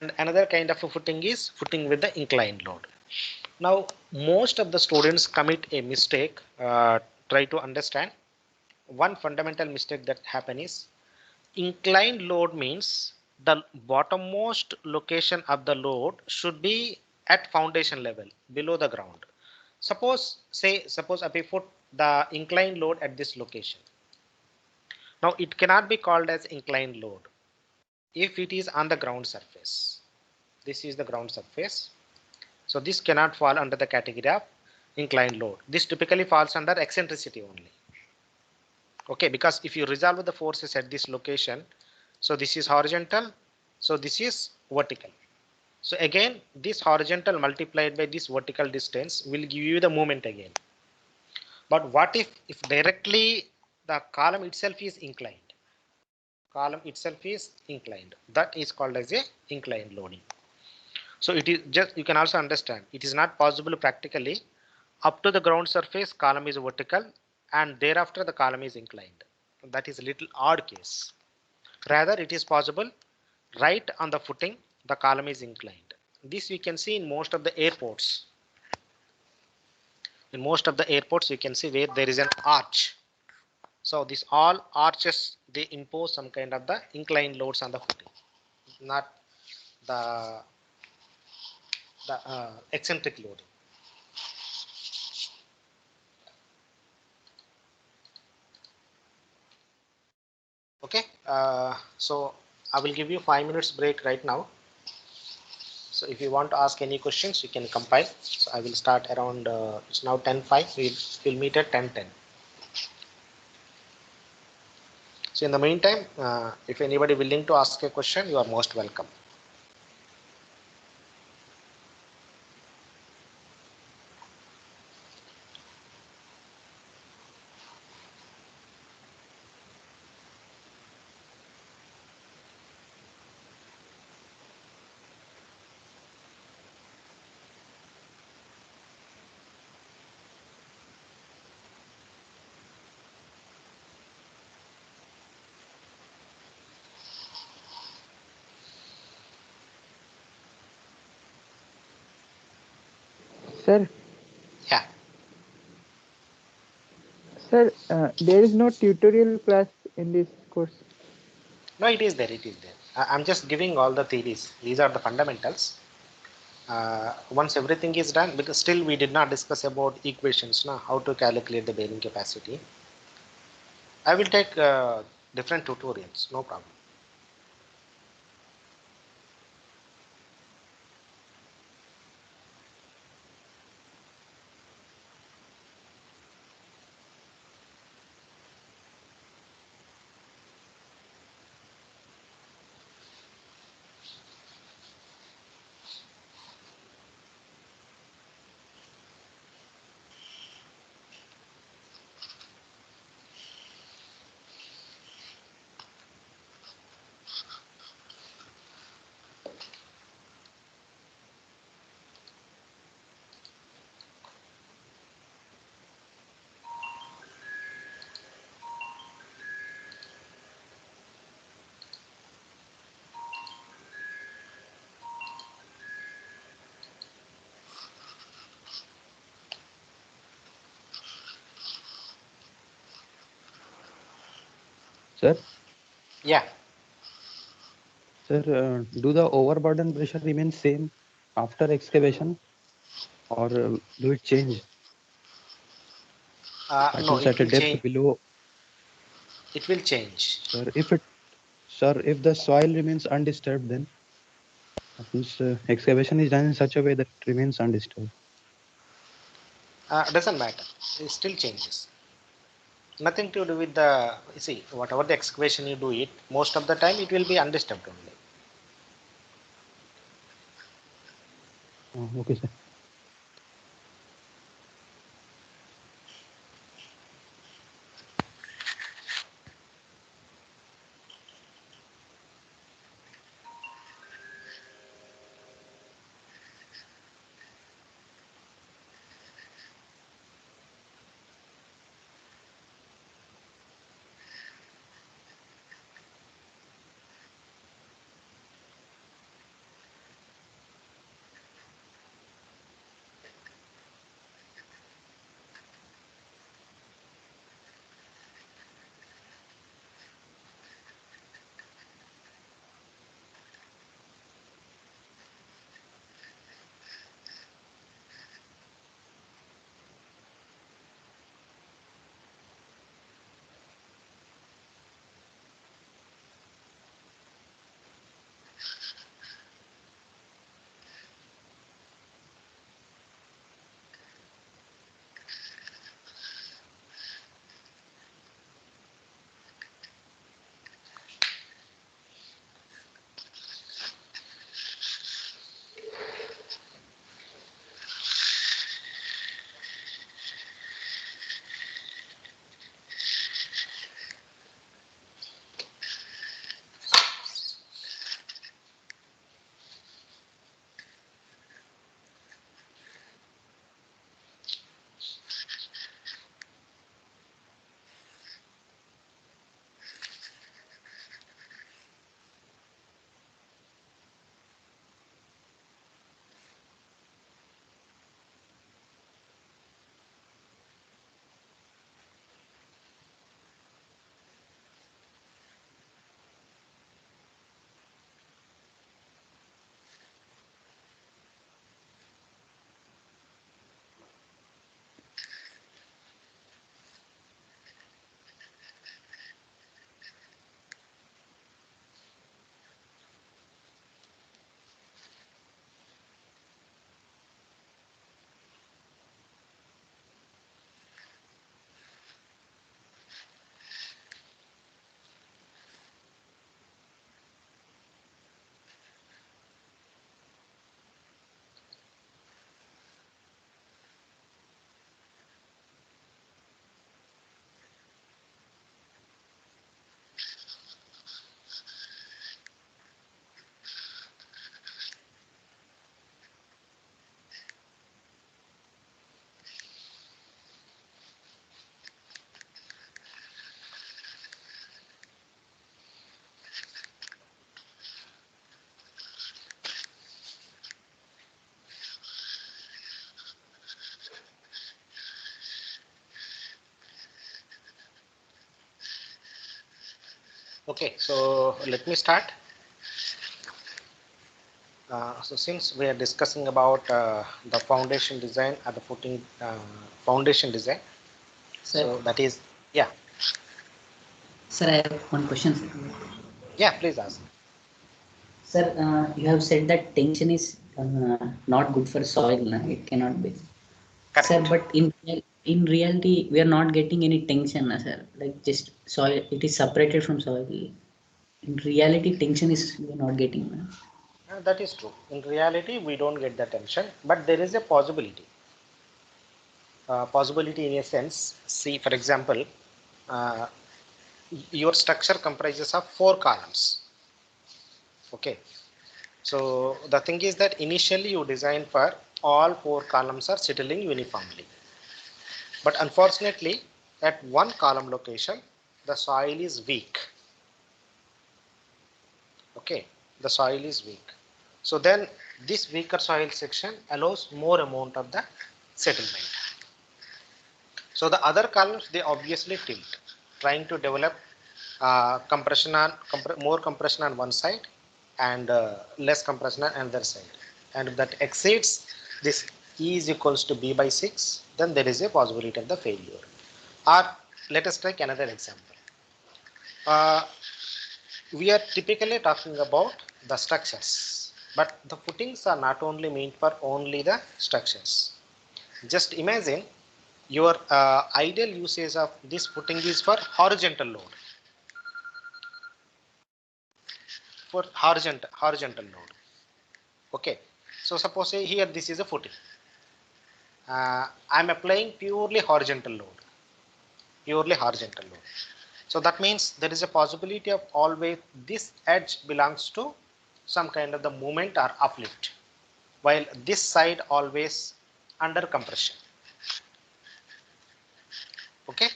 And another kind of a footing is footing with the inclined load. Now, most of the students commit a mistake. Try to understand. One fundamental mistake that happen is inclined load means the bottommost location of the load should be at foundation level, below the ground. Suppose I put the inclined load at this location. Now it cannot be called as inclined load if it is on the ground surface. This is the ground surface. So this cannot fall under the category of inclined load. This typically falls under eccentricity only. Okay, because if you resolve the forces at this location, so this is horizontal, so this is vertical. So again, this horizontal multiplied by this vertical distance will give you the moment again. But what if directly the column itself is inclined? Column itself is inclined. That is called as a inclined loading. So it is just, you can also understand, it is not possible practically up to the ground surface column is vertical and thereafter the column is inclined. That is a little odd case. Rather it is possible right on the footing the column is inclined. This we can see in most of the airports. In most of the airports, you can see where there is an arch. So these all arches, they impose some kind of the inclined loads on the footing, not the eccentric loading. Okay, so I will give you 5 minutes break right now. So if you want to ask any questions, you can compile. So I will start around, it's now 10:05. We'll meet at 10:10. So in the meantime, if anybody willing to ask a question, you are most welcome. Sir, Yeah. sir, there is no tutorial class in this course. No, it is there. It is there. I'm just giving all the theories. These are the fundamentals. Once everything is done, because still we did not discuss about equations, now how to calculate the bearing capacity. I will take different tutorials, no problem. Sir, Yeah. sir, do the overburden pressure remain same after excavation, or do it change? That No, means it at a will depth change. below. It will change. Sir, if the soil remains undisturbed, then that means excavation is done in such a way that it remains undisturbed. Doesn't matter. It still changes. Nothing to do with the, see, whatever the excavation you do it, most of the time it will be undisturbed only. Okay, sir. Okay, so let me start. So since we are discussing about the foundation design and the footing foundation design, Sir. so that is, yeah. Sir, I have one question, sir. Yeah, please ask. Sir, you have said that tension is not good for soil. It cannot be. Correct. Sir, but in reality, we are not getting any tension, sir. Like just soil, it is separated from soil. In reality, tension is we are not getting. That is true. In reality, we don't get the tension, but there is a possibility. Possibility in a sense. See, for example, your structure comprises of 4 columns. Okay. So the thing is that initially you design for all 4 columns are settling uniformly. But unfortunately, at one column location, the soil is weak. Okay, the soil is weak. So then this weaker soil section allows more amount of the settlement. So the other columns, they obviously tilt, trying to develop compression on more compression on one side and less compression on another side. And if that exceeds this E is equals to B by 6, then there is a possibility of the failure. Or let us take another example. We are typically talking about the structures, but the footings are not only meant for only the structures. Just imagine your ideal usage of this footing is for horizontal load. For horizontal load. Okay, so suppose say here this is a footing. I'm applying purely horizontal load. Purely horizontal load. So that means there is a possibility of always this edge belongs to some kind of the movement or uplift, while this side always under compression. Okay.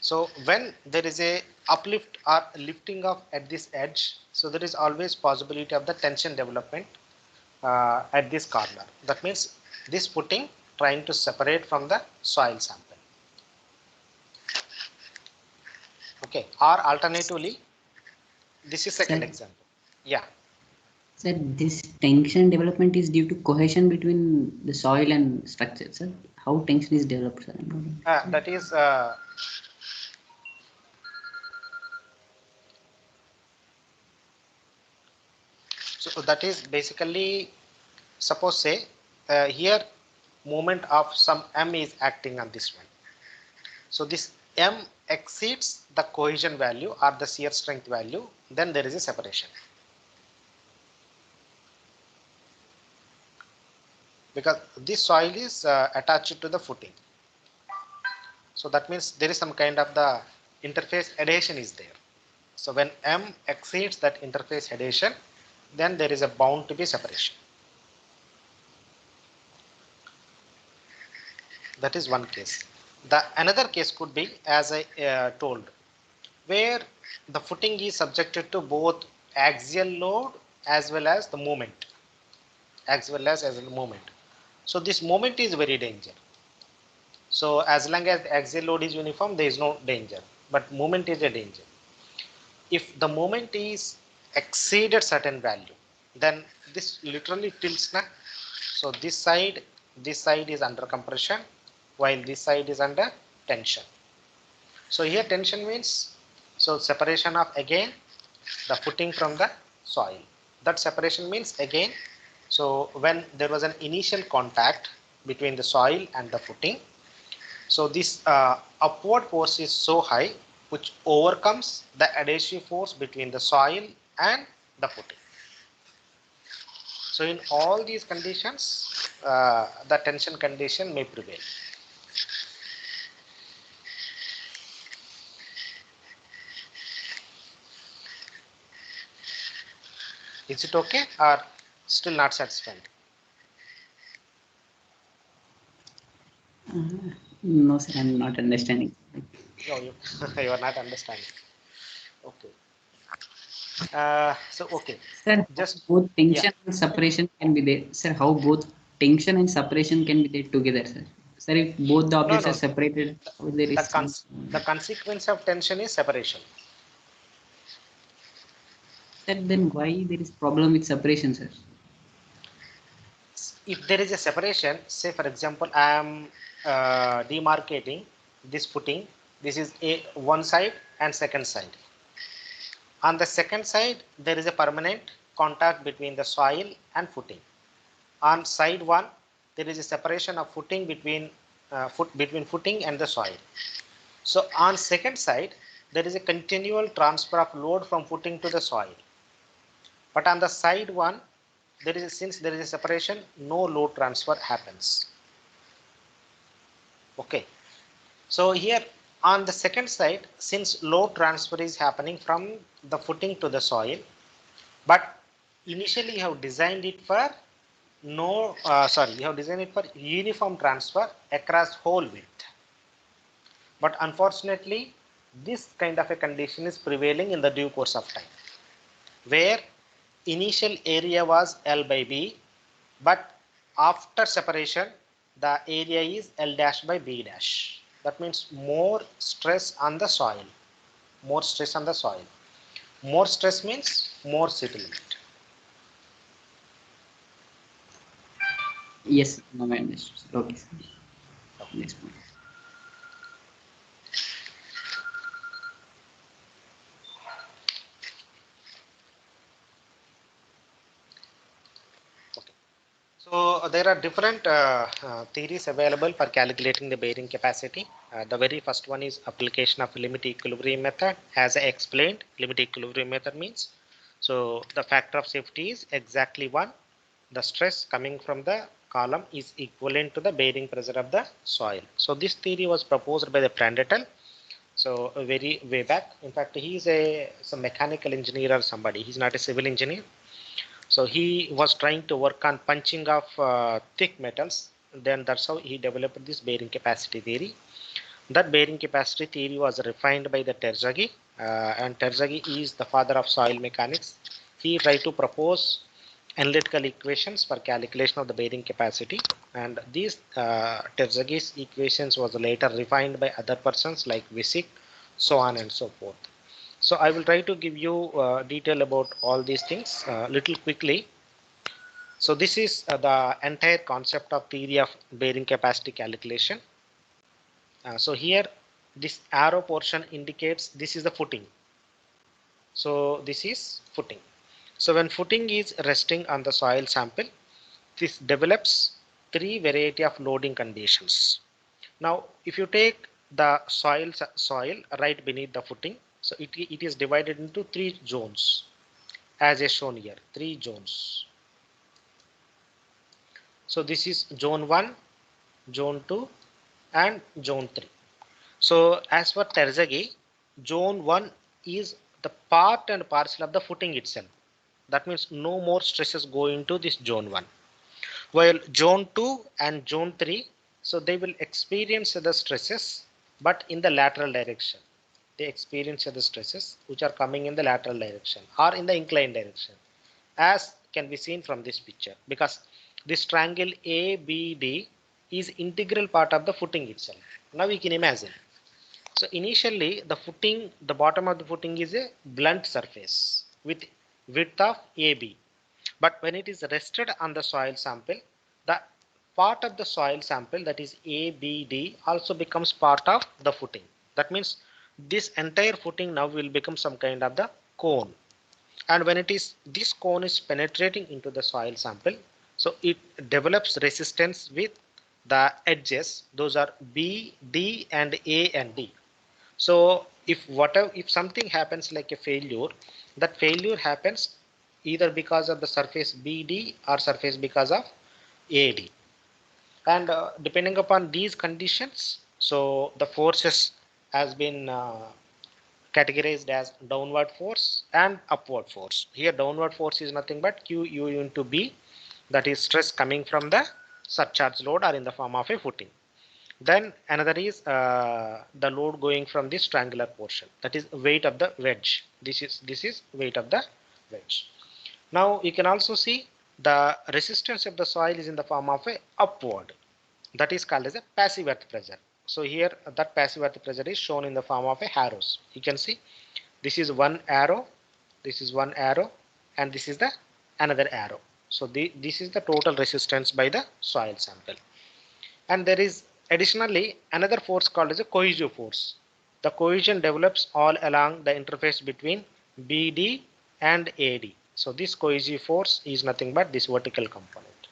So when there is a uplift or lifting of at this edge, so there is always possibility of the tension development at this corner. That means this footing trying to separate from the soil sample. Okay, or alternatively, this is second example. Yeah. Sir, this tension development is due to cohesion between the soil and structure, sir. How tension is developed, sir? That is so that is basically, suppose say here moment of some M is acting on this one. So this M exceeds the cohesion value or the shear strength value, then there is a separation. Because this soil is attached to the footing. So that means there is some kind of the interface adhesion is there. So when M exceeds that interface adhesion, then there is a bound to be separation. That is one case. The another case could be, as I told, where the footing is subjected to both axial load as well as the moment. So this moment is very dangerous. So as long as the axial load is uniform, there is no danger, but moment is a danger. If the moment is exceeded certain value, then this literally tilts. So this side is under compression, while this side is under tension. So here tension means, so separation of again the footing from the soil. That separation means again, so when there was an initial contact between the soil and the footing, so this upward force is so high which overcomes the adhesive force between the soil and the footing. So in all these conditions, the tension condition may prevail. Is it okay or still not satisfied? No, sir, I'm not understanding. No, you are not understanding. Okay. So okay. Sir, Just both tension and separation can be there. Sir, how both tension and separation can be there together, sir? Sir, if both the objects are separated, there is the consequence of tension is separation. then why there is problem with separation, sir? If there is a separation, say for example, I am demarcating this footing. This is one side and second side. On the second side, there is a permanent contact between the soil and footing. On side one, there is a separation of footing between footing and the soil. So on second side, there is a continual transfer of load from footing to the soil. But on the side one, since there is a separation, no load transfer happens. Okay. So here on the second side, since load transfer is happening from the footing to the soil, but initially you have designed it for you have designed it for uniform transfer across whole width. But unfortunately, this kind of a condition is prevailing in the due course of time, where initial area was L by B, but after separation, the area is L dash by B dash. That means more stress on the soil. More stress on the soil. More stress means more settlement. Yes, no, I understood. Okay, sir. Next point. So there are different theories available for calculating the bearing capacity. The very first one is application of limit equilibrium method. As I explained, limit equilibrium method means, so the factor of safety is exactly 1. The stress coming from the column is equivalent to the bearing pressure of the soil. So this theory was proposed by the Prandtl. So very way back. In fact, he is some mechanical engineer or somebody. He's not a civil engineer. So he was trying to work on punching of thick metals. Then that's how he developed this bearing capacity theory. That bearing capacity theory was refined by the Terzaghi, and Terzaghi is the father of soil mechanics. He tried to propose analytical equations for calculation of the bearing capacity, and these Terzaghi's equations was later refined by other persons like Visick, so on and so forth. So I will try to give you detail about all these things little quickly. So this is the entire concept of theory of bearing capacity calculation. So here this arrow portion indicates this is the footing. So this is footing. So when footing is resting on the soil sample, this develops 3 variety of loading conditions. Now if you take the soil right beneath the footing, so it is divided into 3 zones as is shown here, 3 zones. So this is zone 1, zone 2 and zone 3. So as for Terzaghi, zone 1 is the part and parcel of the footing itself. That means no more stresses go into this zone 1. While zone 2 and zone 3, so they will experience the stresses but in the lateral direction. They experience the stresses which are coming in the lateral direction or in the inclined direction, as can be seen from this picture, because this triangle ABD is integral part of the footing itself. Now we can imagine. So initially the footing, the bottom of the footing is a blunt surface with width of AB. But when it is rested on the soil sample, the part of the soil sample, that is ABD, also becomes part of the footing. That means this entire footing now will become some kind of the cone. And when this cone is penetrating into the soil sample, so it develops resistance with the edges. Those are B, D and A and D. So if something happens like a failure, that failure happens either because of the surface BD or surface because of AD. And depending upon these conditions, so the forces has been categorized as downward force and upward force. Here downward force is nothing but QU into B, that is stress coming from the surcharge load or in the form of a footing. Then another is the load going from this triangular portion, that is weight of the wedge. This is weight of the wedge. Now you can also see the resistance of the soil is in the form of a upward, that is called as a passive earth pressure. So here that passive earth pressure is shown in the form of a arrows. You can see this is one arrow, this is one arrow, and this is the another arrow. So this is the total resistance by the soil sample. And there is additionally another force called as a cohesive force. The cohesion develops all along the interface between BD and AD. So this cohesive force is nothing but this vertical component.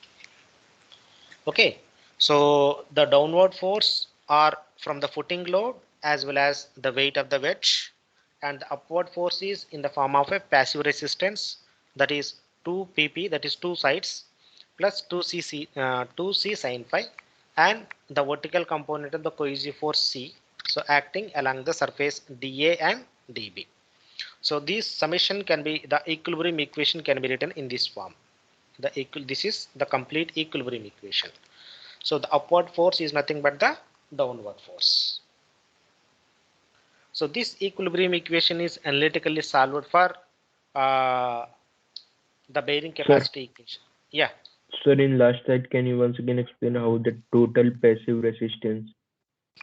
Okay, so the downward force are from the footing load as well as the weight of the wedge, and the upward force is in the form of a passive resistance, that is 2 pp, that is two sides, plus 2c sin phi, and the vertical component of the cohesive force C, so acting along the surface dA and dB. So this summation can be, the equilibrium equation can be written in this form. This is the complete equilibrium equation. So the upward force is nothing but the downward force. So this equilibrium equation is analytically solved for the bearing capacity equation. Yeah. Sir, in last slide, can you once again explain how the total passive resistance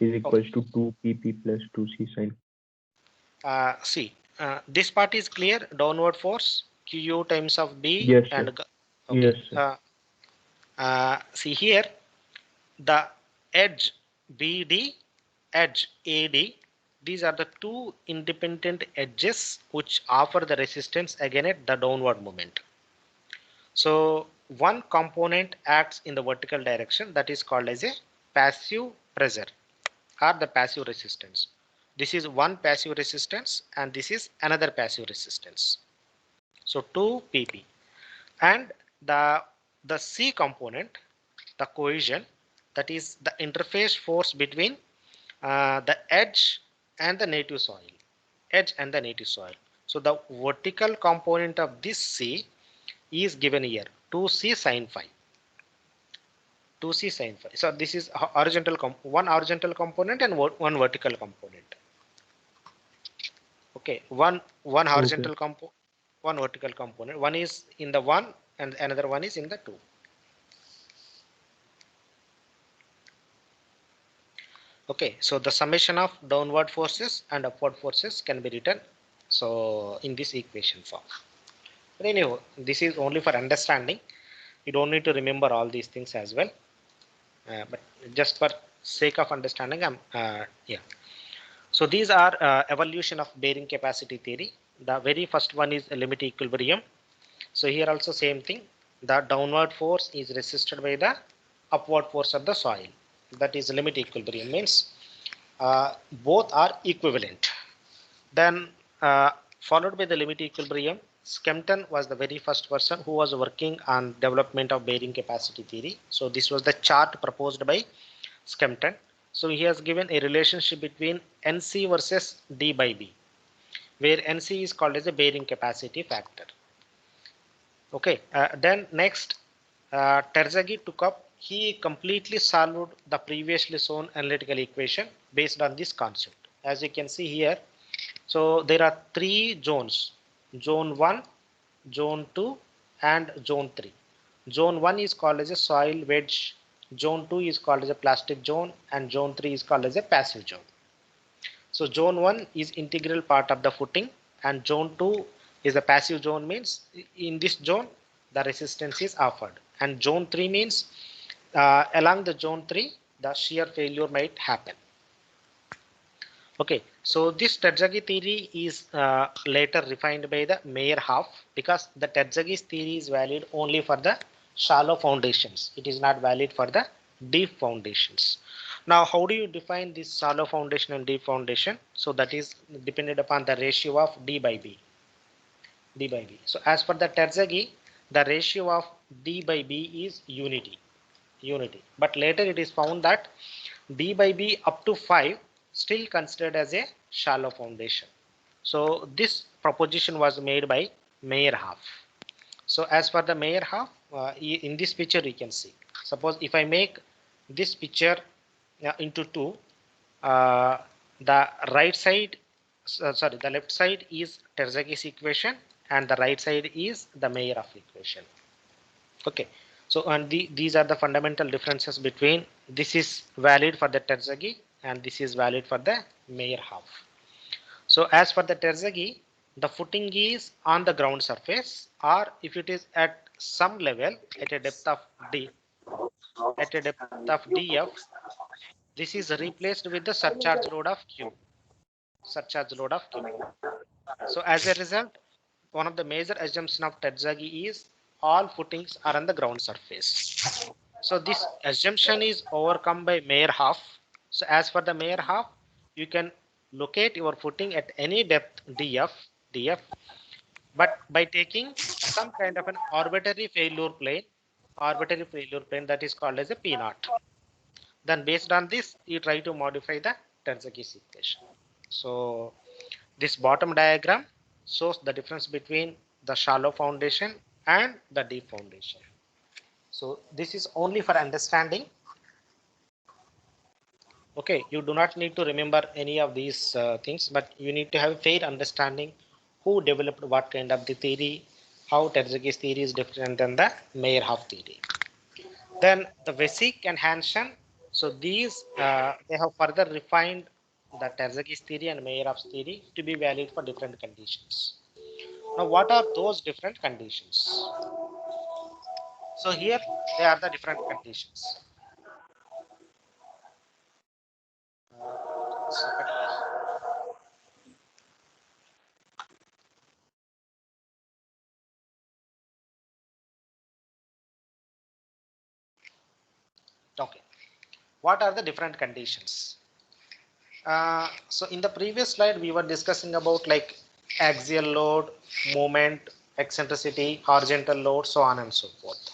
is equals to 2 pp plus 2c sin? See, this part is clear. Downward force Q times of B. Yes, sir. And okay. Yes, sir. See here, the edge BD, edge AD, these are the two independent edges which offer the resistance against the downward movement. So one component acts in the vertical direction, that is called as a passive pressure or the passive resistance. This is one passive resistance and this is another passive resistance. So 2 pp, and the C component, the cohesion, that is the interface force between the edge and the native soil, So the vertical component of this C is given here, 2c sin phi. So this is one horizontal component and one vertical component. Okay, one horizontal component, one vertical component. One is in the 1 and another one is in the 2. Okay, so the summation of downward forces and upward forces can be written so in this equation form. But anyway, this is only for understanding. You don't need to remember all these things as well. But just for sake of understanding, yeah. So these are evolution of bearing capacity theory. The very first one is limit equilibrium. So here also same thing. The downward force is resisted by the upward force of the soil. That is limit equilibrium, means both are equivalent. Then followed by the limit equilibrium, Skempton was the very first person who was working on development of bearing capacity theory. So this was the chart proposed by Skempton. So he has given a relationship between NC versus D by B, where NC is called as a bearing capacity factor. Okay, then next Terzaghi took up, he completely solved the previously shown analytical equation based on this concept. As you can see here, so there are 3 zones, zone 1, zone 2 and zone 3. Zone 1 is called as a soil wedge, zone 2 is called as a plastic zone, and zone 3 is called as a passive zone. So zone 1 is integral part of the footing, and zone 2 is the passive zone, means in this zone the resistance is offered, and zone 3 means along the zone 3 the shear failure might happen. Okay, so this Terzaghi theory is later refined by the Meyerhoff, because the Terzaghi's theory is valid only for the shallow foundations. It is not valid for the deep foundations. Now, how do you define this shallow foundation and deep foundation? So that is dependent upon the ratio of D by B. So as per the Terzaghi, the ratio of D by B is unity. But later it is found that D by B up to 5 still considered as a shallow foundation. So this proposition was made by Meyerhoff. So as for the Meyerhoff, in this picture you can see, suppose if I make this picture into 2, the right side, the left side is Terzaghi's equation and the right side is the Meyerhoff equation. Okay, so and these are the fundamental differences between, this is valid for the Terzaghi and this is valid for the Meyerhoff. So as for the Terzaghi, the footing is on the ground surface, or if it is at some level at a depth of d, at a depth of df, this is replaced with the surcharge load of q. Surcharge load of q. So as a result, one of the major assumptions of Terzaghi is all footings are on the ground surface. So this assumption is overcome by Meyerhof. So as for the Meyerhof, you can locate your footing at any depth df, but by taking some kind of an arbitrary failure plane that is called as a P naught. Then based on this, you try to modify the Terzaghi's equation. So this bottom diagram shows the difference between the shallow foundation and the deep foundation. So this is only for understanding. Okay, you do not need to remember any of these things, but you need to have a fair understanding who developed what kind of the theory, how Terzaghi's theory is different than the Meyerhof theory. Then the Vesic and Hansen, so these they have further refined the Terzaghi's theory and Meyerhof's theory to be valid for different conditions. Now, what are those different conditions? So here they are the different conditions. Okay, what are the different conditions? So in the previous slide, we were discussing about like axial load, moment, eccentricity, horizontal load, so on and so forth.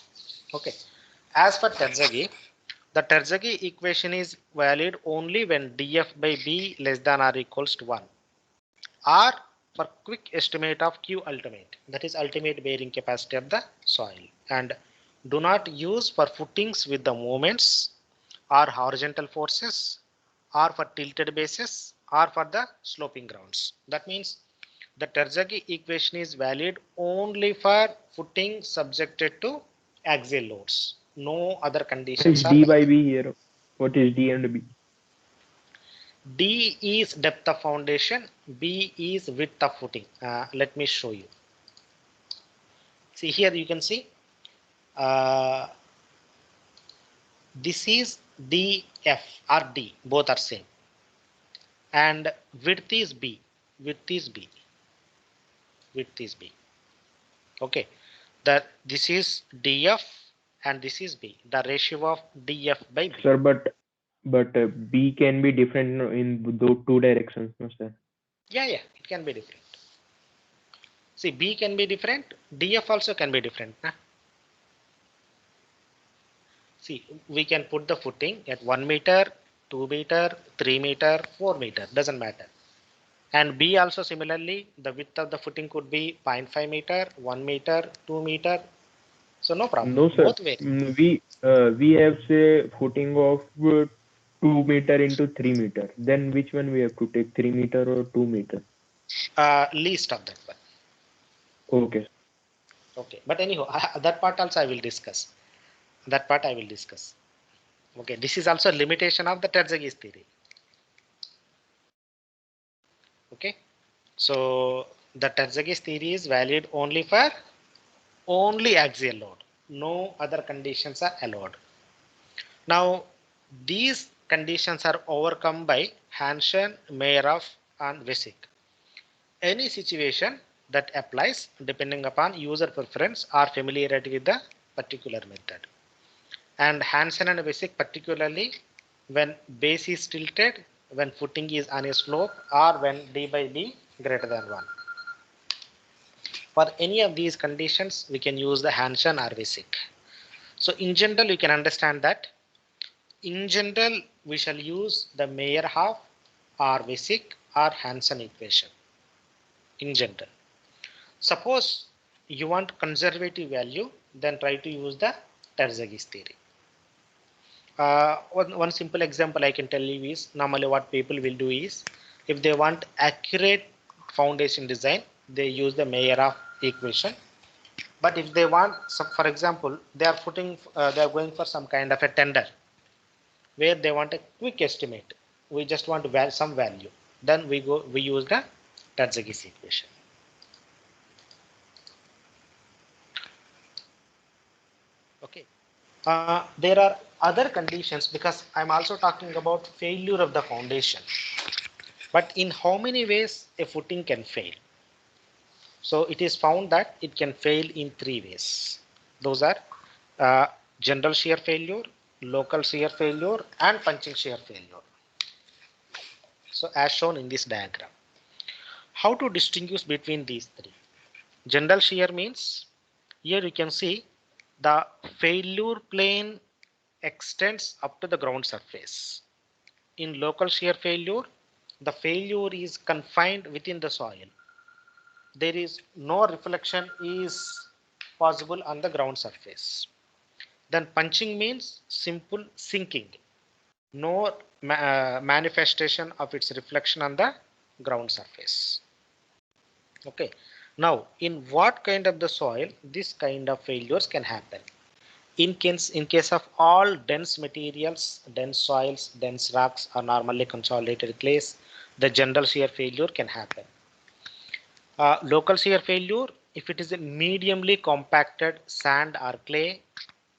Okay, as for Terzaghi, the Terzaghi equation is valid only when df by b less than or equals to 1, or for quick estimate of q ultimate, that is ultimate bearing capacity of the soil, and do not use for footings with the moments or horizontal forces, or for tilted bases, or for the sloping grounds. That means the Terzaghi equation is valid only for footing subjected to axial loads. No other What conditions is are D valid. by B here? What is D and B? D is depth of foundation, B is width of footing. Let me show you. See here, you can see this is DF or D, both are same, and width is B. Width is B. Width is B. Okay, that this is DF and this is B. The ratio of DF by B. Sir, but B can be different in those two directions, no sir? Yeah, it can be different. See, B can be different. DF also can be different. Nah? See, we can put the footing at 1 meter, 2 meter, 3 meter, 4 meter, doesn't matter. And B also similarly, the width of the footing could be 0.5 meter, 1 meter, 2 meter. So no problem. No sir. Both vary. We have say footing of 2 meter into 3 meter. Then which one we have to take, 3 meter or 2 meter? Least of that one. Okay. Okay, but anyhow, that part also I will discuss. That part I will discuss. Okay, this is also a limitation of the Terzaghi's theory. Okay, so the Terzaghi's theory is valid only for only axial load. No other conditions are allowed. Now, these conditions are overcome by Hansen, Meyerhof, and Vesic. Any situation that applies depending upon user preference or familiarity with the particular method. And Hansen and Vesic particularly when base is tilted, when footing is on a slope, or when d by b greater than 1. For any of these conditions, we can use the Hansen or Vesic. So in general, you can understand that in general, we shall use the Meyerhof or Vesic or Hansen equation in general. Suppose you want conservative value, then try to use the Terzaghi's theory. One simple example I can tell you is normally what people will do is if they want accurate foundation design, they use the Meyerhof equation. But if they want, for example, they are going for some kind of a tender where they want a quick estimate. We just want some value. Then we use the Terzaghi's equation. There are other conditions because I'm also talking about failure of the foundation. But in how many ways a footing can fail? So it is found that it can fail in 3 ways. Those are uh, general shear failure, local shear failure, and punching shear failure. So as shown in this diagram. How to distinguish between these 3? General shear means here you can see the failure plane extends up to the ground surface. In local shear failure, the failure is confined within the soil. There is no reflection is possible on the ground surface. Then punching means simple sinking, no manifestation of its reflection on the ground surface. Okay. Now, in what kind of the soil this kind of failures can happen? In case of all dense materials, dense soils, dense rocks, or normally consolidated clays, the general shear failure can happen. Local shear failure, if it is a mediumly compacted sand or clay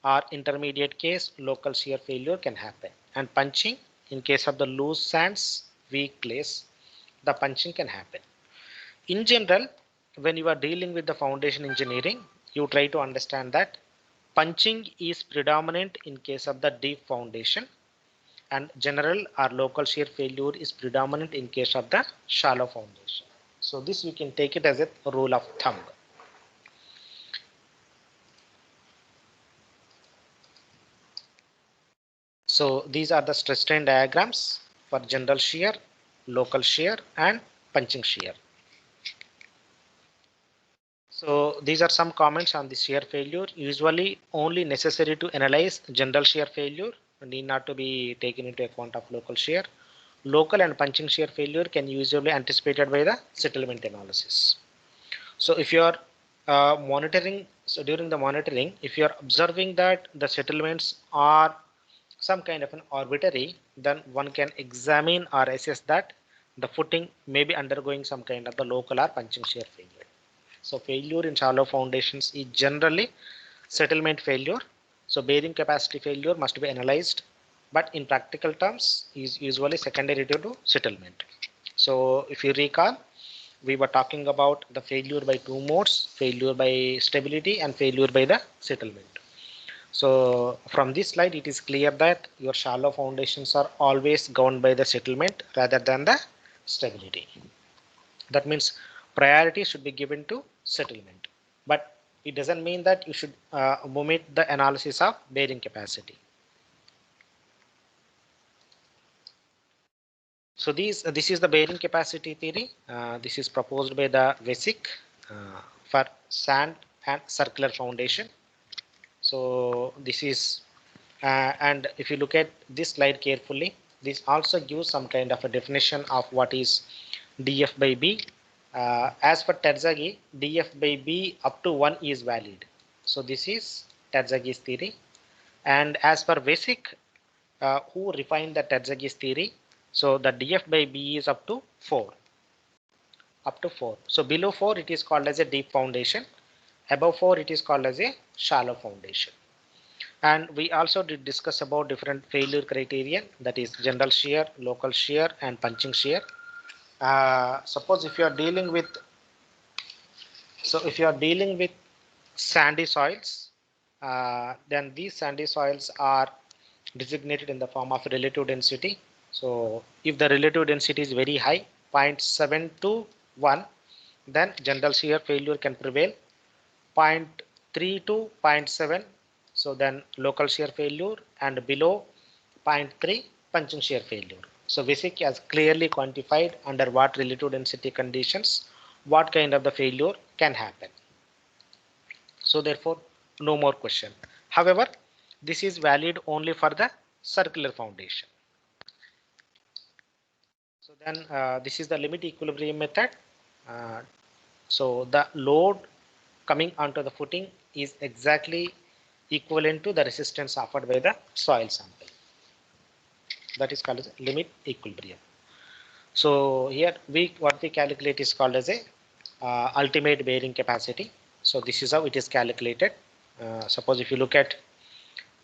or intermediate case, local shear failure can happen. And punching, in case of the loose sands, weak clays, the punching can happen. In general, when you are dealing with the foundation engineering, you try to understand that punching is predominant in case of the deep foundation, and general or local shear failure is predominant in case of the shallow foundation. So this you can take it as a rule of thumb. So these are the stress strain diagrams for general shear, local shear, and punching shear. So these are some comments on the shear failure. Usually only necessary to analyze general shear failure, need not to be taken into account of local shear. Local and punching shear failure can usually anticipated by the settlement analysis. So if you are monitoring, so during the monitoring, if you are observing that the settlements are some kind of an arbitrary, then one can examine or assess that the footing may be undergoing some kind of the local or punching shear failure. So failure in shallow foundations is generally settlement failure. So bearing capacity failure must be analyzed, but in practical terms is usually secondary to settlement. So if you recall, we were talking about the failure by 2 modes, failure by stability and failure by the settlement. So from this slide, it is clear that your shallow foundations are always governed by the settlement rather than the stability. That means priority should be given to settlement, but it doesn't mean that you should omit the analysis of bearing capacity. So this is the bearing capacity theory. This is proposed by the Vesic for sand and circular foundation. So this is and if you look at this slide carefully, this also gives some kind of a definition of what is df by b. As for Terzaghi, df by b up to 1 is valid. So this is Terzaghi's theory. And as per Vesic, who refined the Terzaghi's theory, so the df by b is up to 4. Up to 4. So below 4 it is called as a deep foundation. Above 4 it is called as a shallow foundation. And we also did discuss about different failure criterion, that is general shear, local shear, and punching shear. Suppose if you are dealing with, sandy soils, then these sandy soils are designated in the form of relative density. So if the relative density is very high, 0.7 to 1, then general shear failure can prevail. 0.3 to 0.7, so then local shear failure, and below 0.3 punching shear failure. So Vesic has clearly quantified under what relative density conditions what kind of the failure can happen. So therefore no more question. However, this is valid only for the circular foundation. So then this is the limit equilibrium method. So the load coming onto the footing is exactly equivalent to the resistance offered by the soil sample. That is called as limit equilibrium. So here what we calculate is called as a ultimate bearing capacity. So this is how it is calculated. Suppose if you look at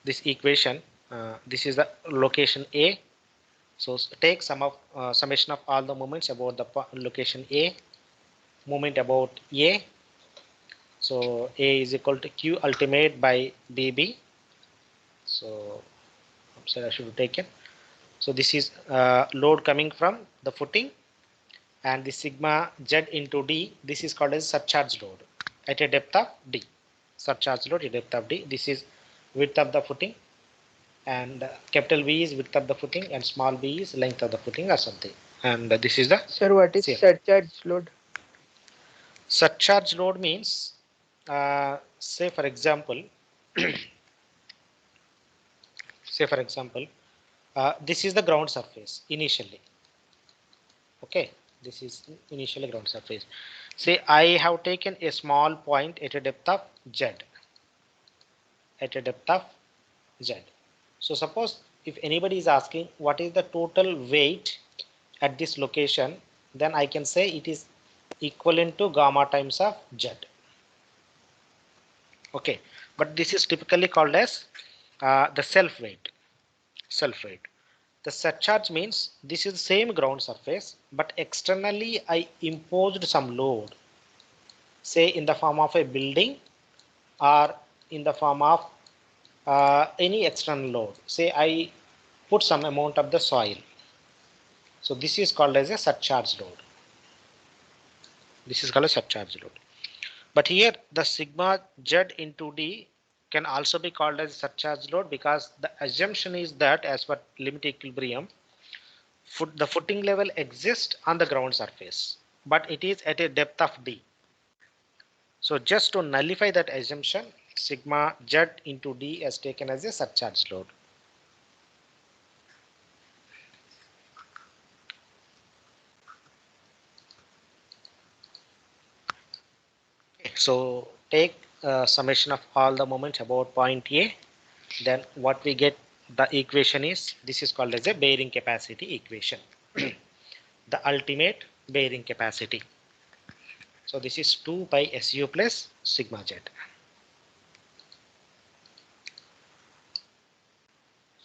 this equation, this is the location A. So take summation of all the moments about the location A, moment about A. So A is equal to Q ultimate by BB. So I'm sorry, I should have taken. So this is load coming from the footing, and the sigma Z into D. This is called as surcharge load at a depth of D. Surcharge load at a depth of D. This is width of the footing, and capital V is width of the footing, and small b is length of the footing or something. And this is the Sir, what is CF. surcharge load? Surcharge load means, say for example, this is the ground surface initially. Okay, this is initially ground surface. Say I have taken a small point at a depth of Z. At a depth of Z. So suppose if anybody is asking what is the total weight at this location, then I can say it is equivalent to gamma times of Z. Okay, but this is typically called as the self weight. Self weight. The surcharge means this is the same ground surface, but externally I imposed some load, say in the form of a building or in the form of any external load. Say I put some amount of the soil. So this is called as a surcharge load. This is called a surcharge load. But here the sigma Z into D can also be called as surcharge load, because the assumption is that as per limit equilibrium, the footing level exists on the ground surface, but it is at a depth of D. So just to nullify that assumption, sigma Z into D is taken as a surcharge load. So take summation of all the moments about point A, then what we get, the equation is, this is called as a bearing capacity equation. The ultimate bearing capacity. So this is 2 pi SU plus sigma Z.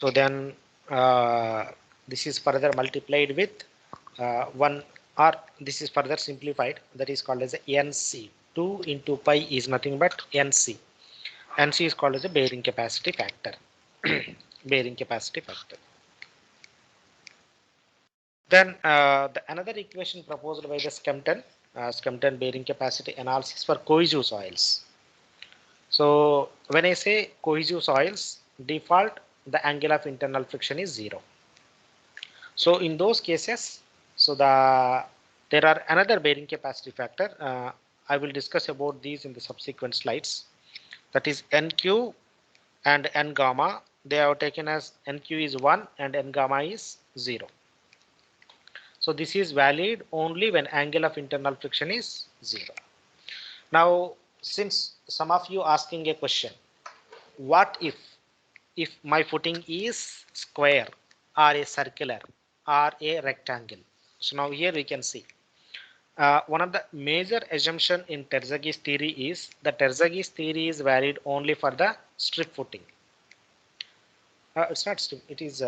So then this is further multiplied with 1, or this is further simplified, that is called as a NC. 2 into pi is nothing but NC. NC is called as a bearing capacity factor. Bearing capacity factor. Then another equation proposed by the Skempton bearing capacity analysis for cohesive soils. So when I say cohesive soils, default the angle of internal friction is 0. So in those cases, so there are another bearing capacity factor. I will discuss about these in the subsequent slides. That is NQ and N gamma. They are taken as NQ is 1 and N gamma is 0. So this is valid only when angle of internal friction is 0. Now, since some of you asking a question, what if my footing is square or a circular or a rectangle? So now here we can see one of the major assumption in Terzaghis theory is that Terzaghis theory is valid only for the strip footing. It's not strip, it is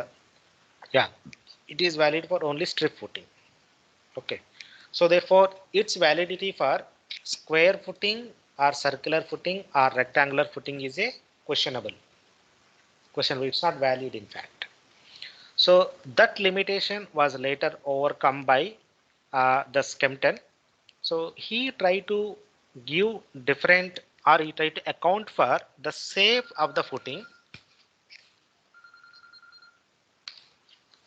it is valid for only strip footing. Okay, so therefore its validity for square footing or circular footing or rectangular footing is a questionable. It's not valid in fact. So that limitation was later overcome by the Skempton. So he tried to give different, or he tried to account for the shape of the footing.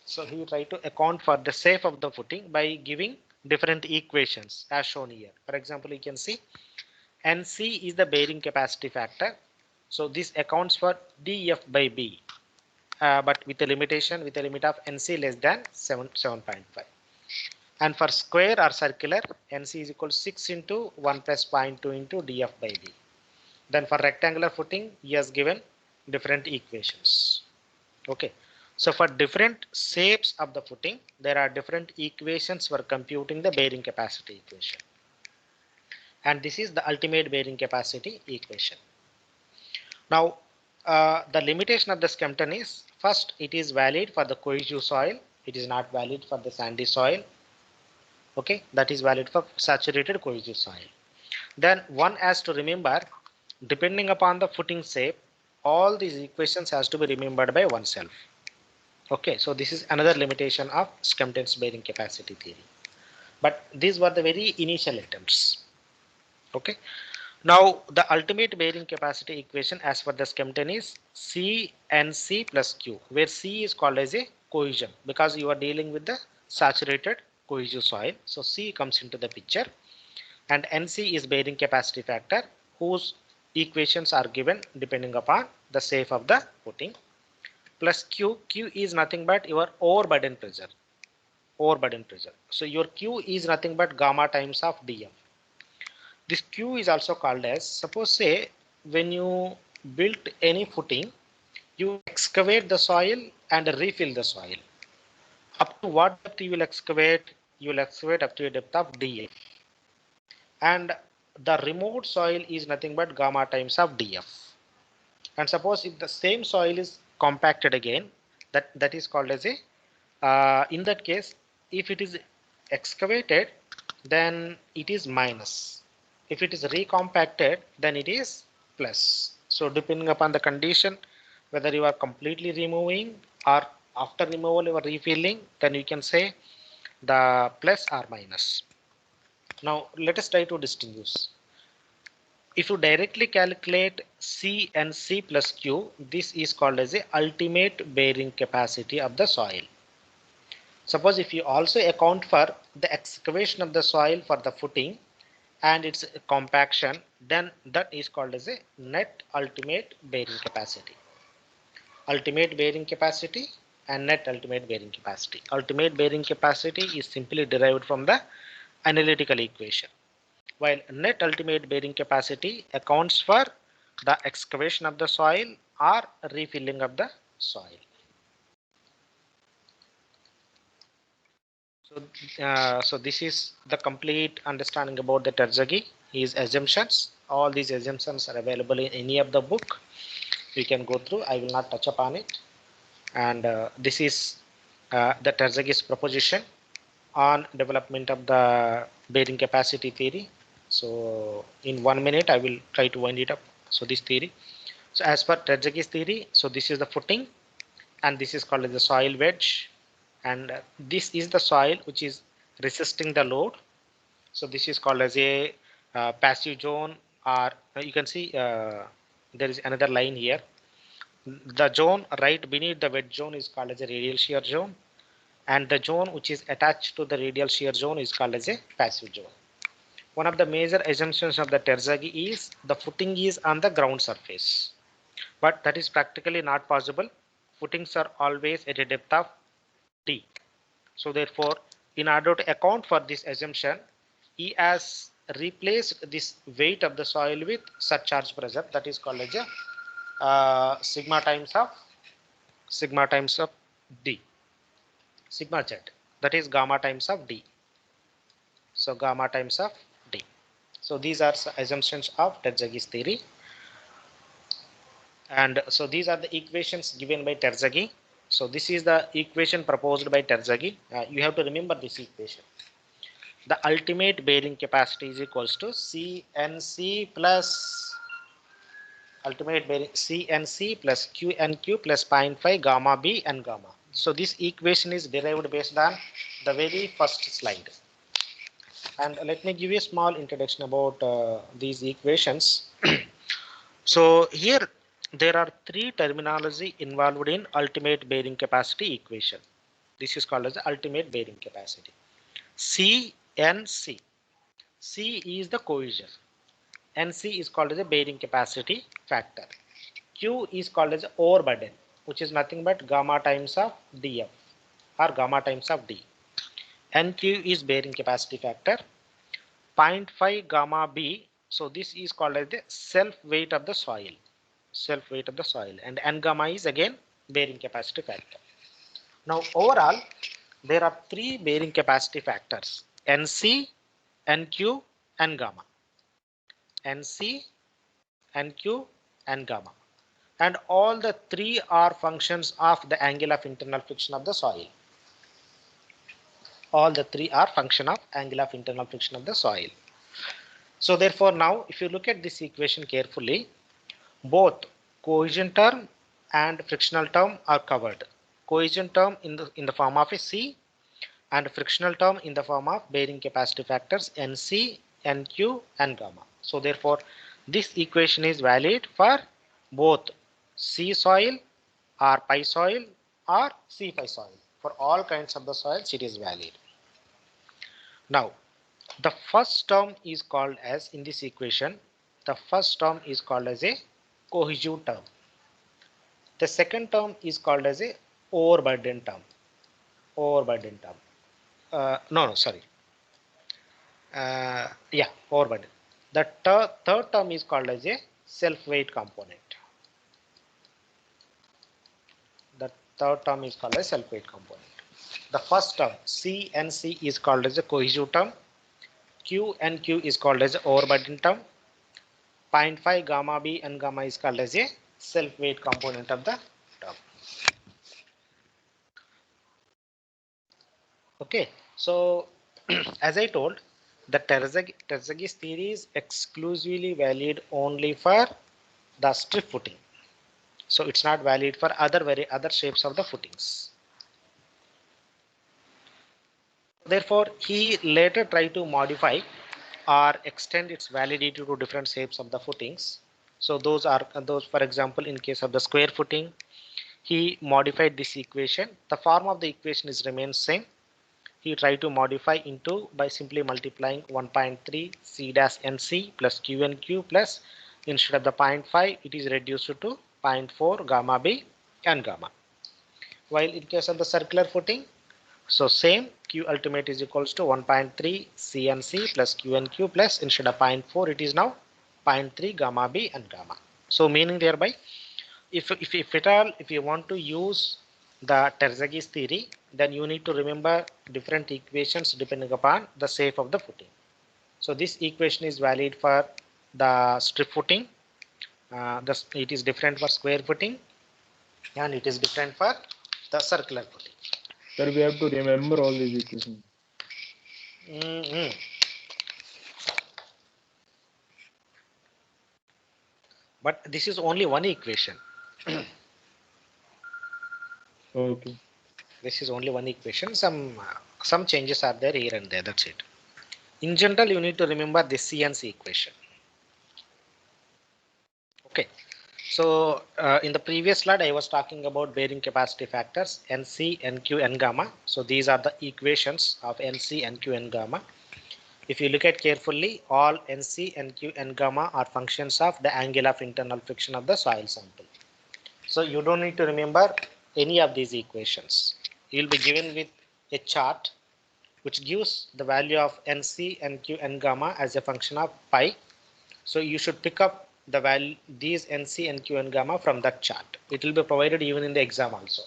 So he tried to account for the shape of the footing by giving different equations as shown here. For example, you can see NC is the bearing capacity factor. So this accounts for dF by B, but with a limitation, with a limit of NC less than 7.5. And for square or circular, NC is equal to 6 into 1 plus 0.2 into dF by B. Then for rectangular footing, he has given different equations. Okay. So for different shapes of the footing, there are different equations for computing the bearing capacity equation. And this is the ultimate bearing capacity equation. Now, the limitation of the Skempton is, first, it is valid for the cohesive soil. It is not valid for the sandy soil. Okay, that is valid for saturated cohesive soil. Then one has to remember, depending upon the footing shape, all these equations has to be remembered by oneself. Okay, so this is another limitation of Skempton's bearing capacity theory. But these were the very initial attempts. Okay, now the ultimate bearing capacity equation as per the Skempton is CNC plus Q, where C is called as a cohesion because you are dealing with the saturated cohesive soil. So C comes into the picture, and NC is bearing capacity factor, whose equations are given depending upon the shape of the footing, plus Q. Q is nothing but your overburden pressure. Overburden pressure. So your Q is nothing but gamma times of dm. This Q is also called as, suppose say when you built any footing, you excavate the soil and refill the soil. Up to what depth you will excavate? You will excavate up to a depth of dA. And the removed soil is nothing but gamma times of df. And suppose if the same soil is compacted again, that is called as a, in that case, if it is excavated, then it is minus. If it is recompacted, then it is plus. So depending upon the condition, whether you are completely removing or after removal you are refilling, then you can say the plus or minus. Now let us try to distinguish. If you directly calculate C and C plus Q, this is called as the ultimate bearing capacity of the soil. Suppose if you also account for the excavation of the soil for the footing and its compaction, then that is called as a net ultimate bearing capacity. Ultimate bearing capacity and net ultimate bearing capacity. Ultimate bearing capacity is simply derived from the analytical equation, while net ultimate bearing capacity accounts for the excavation of the soil or refilling of the soil. So this is the complete understanding about the Terzaghi, his assumptions. All these assumptions are available in any of the book. You can go through. I will not touch upon it. And this is the Terzaghi's proposition on development of the bearing capacity theory. So in 1 minute, I will try to wind it up. So this theory. So as per Terzaghi's theory, so this is the footing, and this is called as the soil wedge, and this is the soil which is resisting the load. So this is called as a passive zone, or you can see there is another line here. The zone right beneath the wedge zone is called as a radial shear zone, and the zone which is attached to the radial shear zone is called as a passive zone. One of the major assumptions of the Terzaghi is the footing is on the ground surface, but that is practically not possible. Footings are always at a depth of d. So therefore, in order to account for this assumption, he has replaced this weight of the soil with surcharge pressure, that is called as a sigma times of d, sigma z, that is gamma times of d. So gamma times of d. So these are assumptions of Terzaghi's theory, and so these are the equations given by Terzaghi. So this is the equation proposed by Terzaghi. You have to remember this equation. The ultimate bearing capacity is equals to CNC plus ultimate bearing CNC plus QNQ plus 0.5 gamma B and gamma. So this equation is derived based on the very first slide. And let me give you a small introduction about these equations. So here there are three terminology involved in ultimate bearing capacity equation. This is called as the ultimate bearing capacity. CNC. C is the cohesion. NC is called as a bearing capacity factor. Q is called as overburden, which is nothing but gamma times of df or gamma times of d. NQ is bearing capacity factor. 0.5 gamma B. So this is called as the self weight of the soil. Self weight of the soil, and N gamma is again bearing capacity factor. Now overall, there are three bearing capacity factors: NC, NQ, and gamma. NC, NQ, and gamma. and all the three are functions of the angle of internal friction of the soil. All the three are function of angle of internal friction of the soil. So therefore now if you look at this equation carefully, both cohesion term and frictional term are covered. Cohesion term in the form of a C, and frictional term in the form of bearing capacity factors NC, NQ and gamma. So therefore this equation is valid for both C soil or pi soil or C pi soil. For all kinds of the soils it is valid. Now the first term is called as, in this equation, the first term is called as a cohesive term. The second term is called as a overburden term. Overburden term. Overburden. The third term is called as a self-weight component. The third term is called as self-weight component. The first term C and C is called as a cohesive term. Q and Q is called as a overburden term. 0.5 gamma B and gamma is called as a self-weight component of the term. Okay, so as I told, the Terzaghi's theory is exclusively valid only for the strip footing. So it's not valid for other shapes of the footings. Therefore, he later tried to modify or extend its validity to different shapes of the footings. So those, for example, in case of the square footing, he modified this equation. The form of the equation is remains same. He tried to modify into by simply multiplying 1.3 C dash NC plus QNQ plus, instead of the 0.5 it is reduced to 0.4 gamma B and gamma. While in case of the circular footing, so same, Q ultimate is equals to 1.3 CNC plus QNQ plus, instead of 0.4 it is now 0.3 gamma B and gamma. So meaning thereby, if you want to use the Terzaghi's theory, then you need to remember different equations depending upon the shape of the footing. So this equation is valid for the strip footing, it is different for square footing, and it is different for the circular footing. Sir, we have to remember all these equations. But this is only one equation. Okay. This is only one equation. Some changes are there here and there. That's it. In general, you need to remember this C and C equation. Okay. So in the previous slide, I was talking about bearing capacity factors NC, NQ, and gamma. So these are the equations of NC, NQ, and gamma. If you look at carefully, all NC, NQ, and gamma are functions of the angle of internal friction of the soil sample. So you don't need to remember any of these equations. You will be given with a chart which gives the value of NC, NQ, and gamma as a function of pi. So you should pick up the value, these NC, NQ, and gamma from that chart. It will be provided even in the exam also.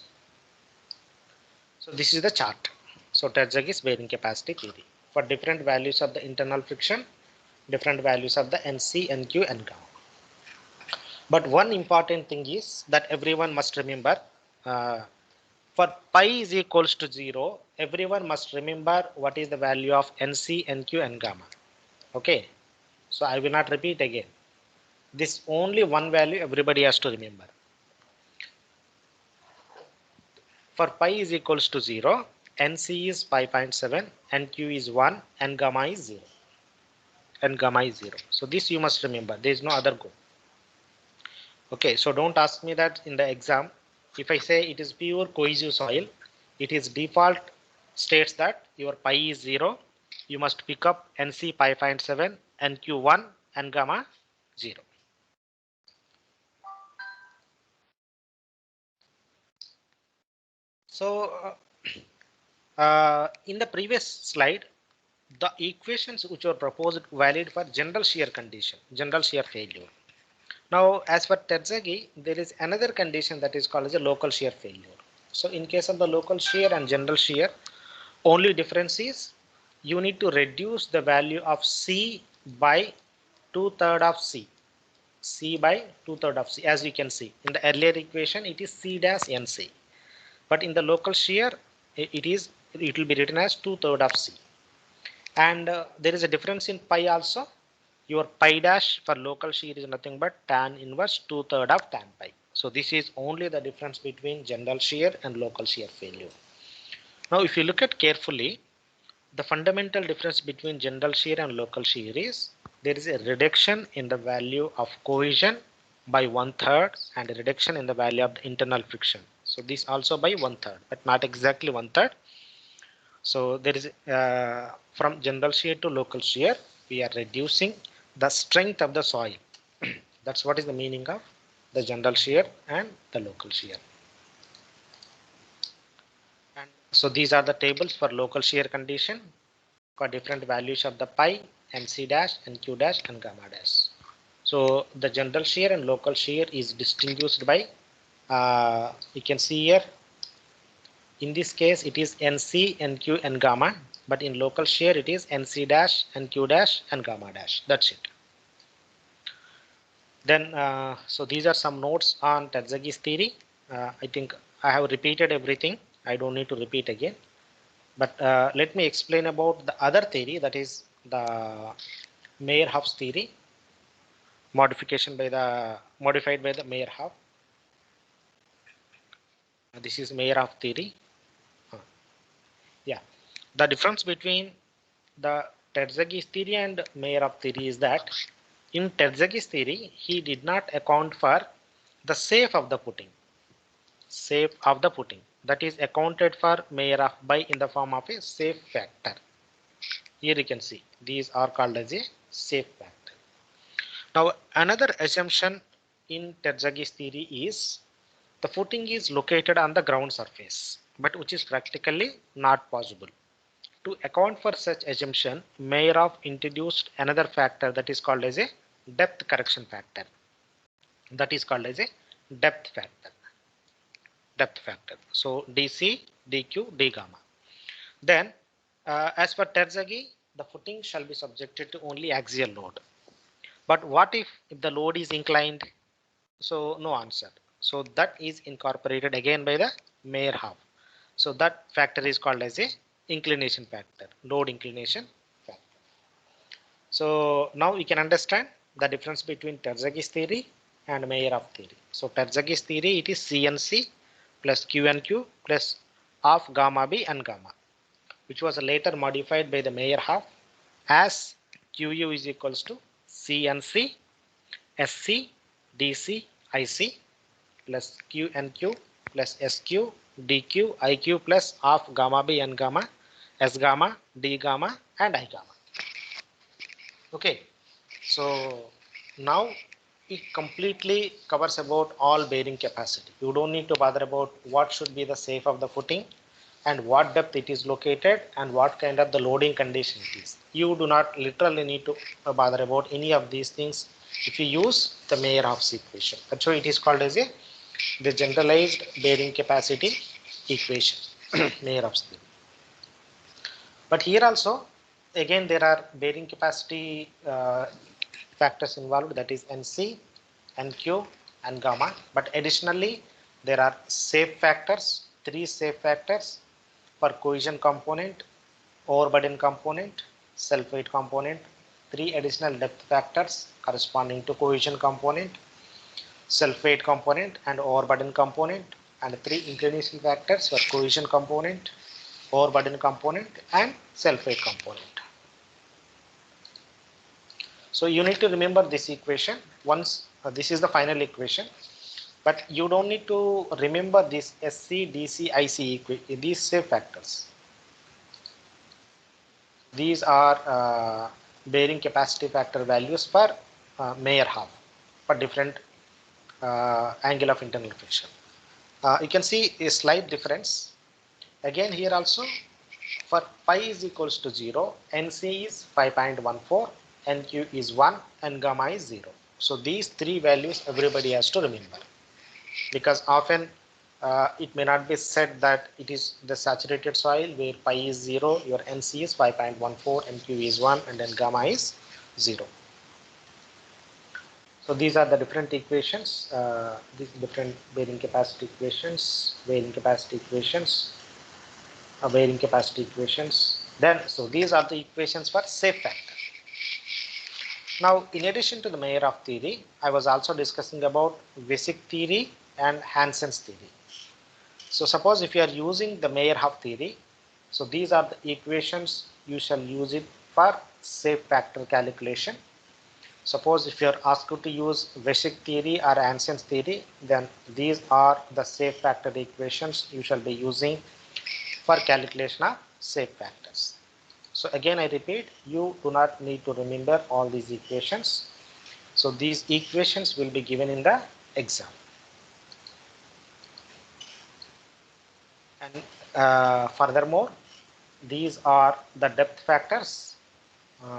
So this is the chart. So Terzaghi's bearing capacity theory for different values of the internal friction, different values of the NC, NQ, and gamma. But one important thing is that everyone must remember, for pi is equals to 0, everyone must remember what is the value of NC, NQ, and gamma. Okay, so I will not repeat again. This only one value everybody has to remember. For pi is equals to 0, NC is 5.7, NQ is 1, and gamma is 0. And gamma is 0. So this you must remember. There is no other go. Okay, so don't ask me that in the exam. If I say it is pure cohesive soil, it is default states that your pi is 0. You must pick up NC 5.7, NQ 1, and gamma 0. So in the previous slide, the equations which were proposed valid for general shear condition, general shear failure. Now, as for Terzaghi, there is another condition that is called as a local shear failure. So in case of the local shear and general shear, only difference is you need to reduce the value of C by 2/3 of C. C by 2/3 of C, as we can see. In the earlier equation, it is C dash NC. But in the local shear, it will be written as 2/3 of C. And there is a difference in pi also. Your pi dash for local shear is nothing but tan inverse 2/3 of tan pi. So this is only the difference between general shear and local shear failure. Now if you look at carefully, the fundamental difference between general shear and local shear is there is a reduction in the value of cohesion by 1/3 and a reduction in the value of the internal friction. So this also by 1/3, but not exactly 1/3. So there is from general shear to local shear, we are reducing the strength of the soil. That's what is the meaning of the general shear and the local shear. And so these are the tables for local shear condition for different values of the pi, NC dash, NQ dash, and gamma dash. So the general shear and local shear is distinguished by, you can see here, in this case it is NC, NQ, and gamma, but in local shear it is NC dash, NQ dash, and gamma dash. That's it. Then, so these are some notes on Terzaghis theory. I think I have repeated everything. I don't need to repeat again. But let me explain about the other theory, that is the Meyerhoff's theory, modified by the Meyerhoff. This is Meyerhoff theory. Yeah, the difference between the Terzaghis theory and Meyerhoff theory is that in Terzaghis theory, he did not account for the safe of the putting. That is accounted for Meyerhoff by in the form of a safe factor. Here you can see these are called as a safe factor. Now another assumption in Terzaghis theory is the footing is located on the ground surface, but which is practically not possible. To account for such assumption, Meyerhoff introduced another factor that is called as a depth correction factor. That is called as a depth factor. So dc, dq, d gamma. Then as per Terzaghi, the footing shall be subjected to only axial load. But what if the load is inclined? So no answer. So that is incorporated again by the Meyerhoff. So that factor is called as a inclination factor, load inclination factor. So now we can understand the difference between Terzaghis theory and Meyerhoff theory. So Terzaghis theory, it is CNC plus QNQ plus half gamma B and gamma, which was later modified by the Meyerhoff as QU is equals to CNC SC DC IC plus QNQ plus SQ DQ IQ plus half gamma B and gamma S gamma D gamma and I gamma. Okay, so now it completely covers about all bearing capacity. You don't need to bother about what should be the safe of the footing and what depth it is located and what kind of the loading condition it is. You do not literally need to bother about any of these things if you use the Meyerhoff's equation. That's why it is called as the generalized bearing capacity equation, Meyerhoff's theory. But here also, again, there are bearing capacity factors involved, that is NC, NQ, and gamma. But additionally, there are safe factors, 3 safe factors for cohesion component, overburden component, self-weight component, 3 additional depth factors corresponding to cohesion component, self-weight component, and overburden component, and 3 inclination factors for cohesion component, overburden component, and self-weight component. So you need to remember this equation once. This is the final equation, but you don't need to remember this SC, DC, IC these safe factors. These are bearing capacity factor values for Meyerhoff for different angle of internal friction. You can see a slight difference. Again here also, for pi is equals to 0, NC is 5.14, NQ is 1, and gamma is 0. So these 3 values everybody has to remember, because often it may not be said that it is the saturated soil where pi is 0, your NC is 5.14, NQ is 1, and then gamma is 0. So these are the different equations, these different bearing capacity equations, bearing capacity equations, bearing capacity equations. Then, so these are the equations for safe factor. Now, in addition to the Meyerhof theory, I was also discussing about Vesic theory and Hansen's theory. So suppose if you are using the Meyerhof theory, so these are the equations you shall use it for safe factor calculation. Suppose if you are asked to use Vesic theory or Hansen's theory, then these are the safe factor equations you shall be using for calculation of safe factors. So again I repeat, you do not need to remember all these equations. So these equations will be given in the exam. And furthermore, these are the depth factors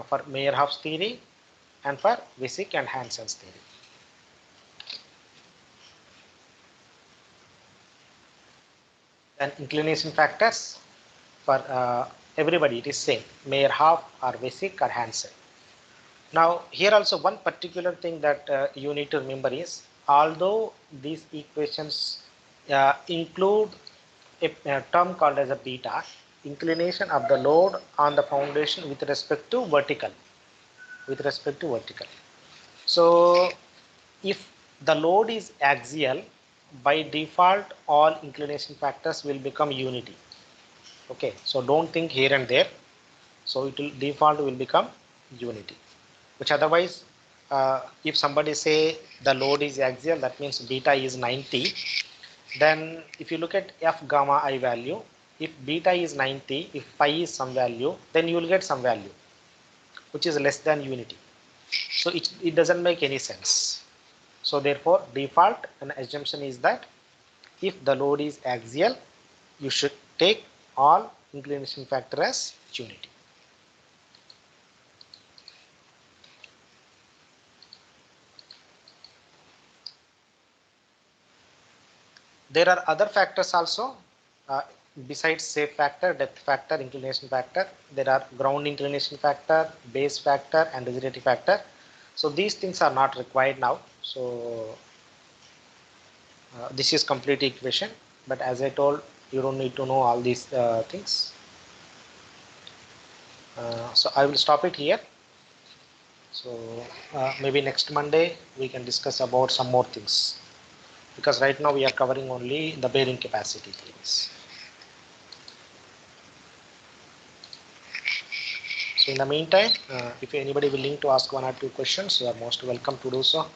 for Meyerhoff's theory and for Vesic and Hansen's theory. Then inclination factors for everybody it is same, Meyerhoff or Vesic or Hansen. Now here also one particular thing that you need to remember is, although these equations include a term called as a beta, inclination of the load on the foundation with respect to vertical. So if the load is axial, by default all inclination factors will become unity. Okay, so don't think here and there. So it will default will become unity, which otherwise if somebody say the load is axial, that means beta is 90. Then if you look at f gamma I value, if beta is 90, if phi is some value, then you will get some value which is less than unity. So it doesn't make any sense. So therefore default an assumption is that if the load is axial, you should take all inclination factor as unity. There are other factors also besides safe factor, depth factor, inclination factor. There are ground inclination factor, base factor and rigidity factor. So these things are not required now. So this is complete equation, but as I told, you don't need to know all these things. So I will stop it here. So maybe next Monday we can discuss about some more things, because right now we are covering only the bearing capacity things. So in the meantime, if anybody willing to ask one or two questions, you are most welcome to do so.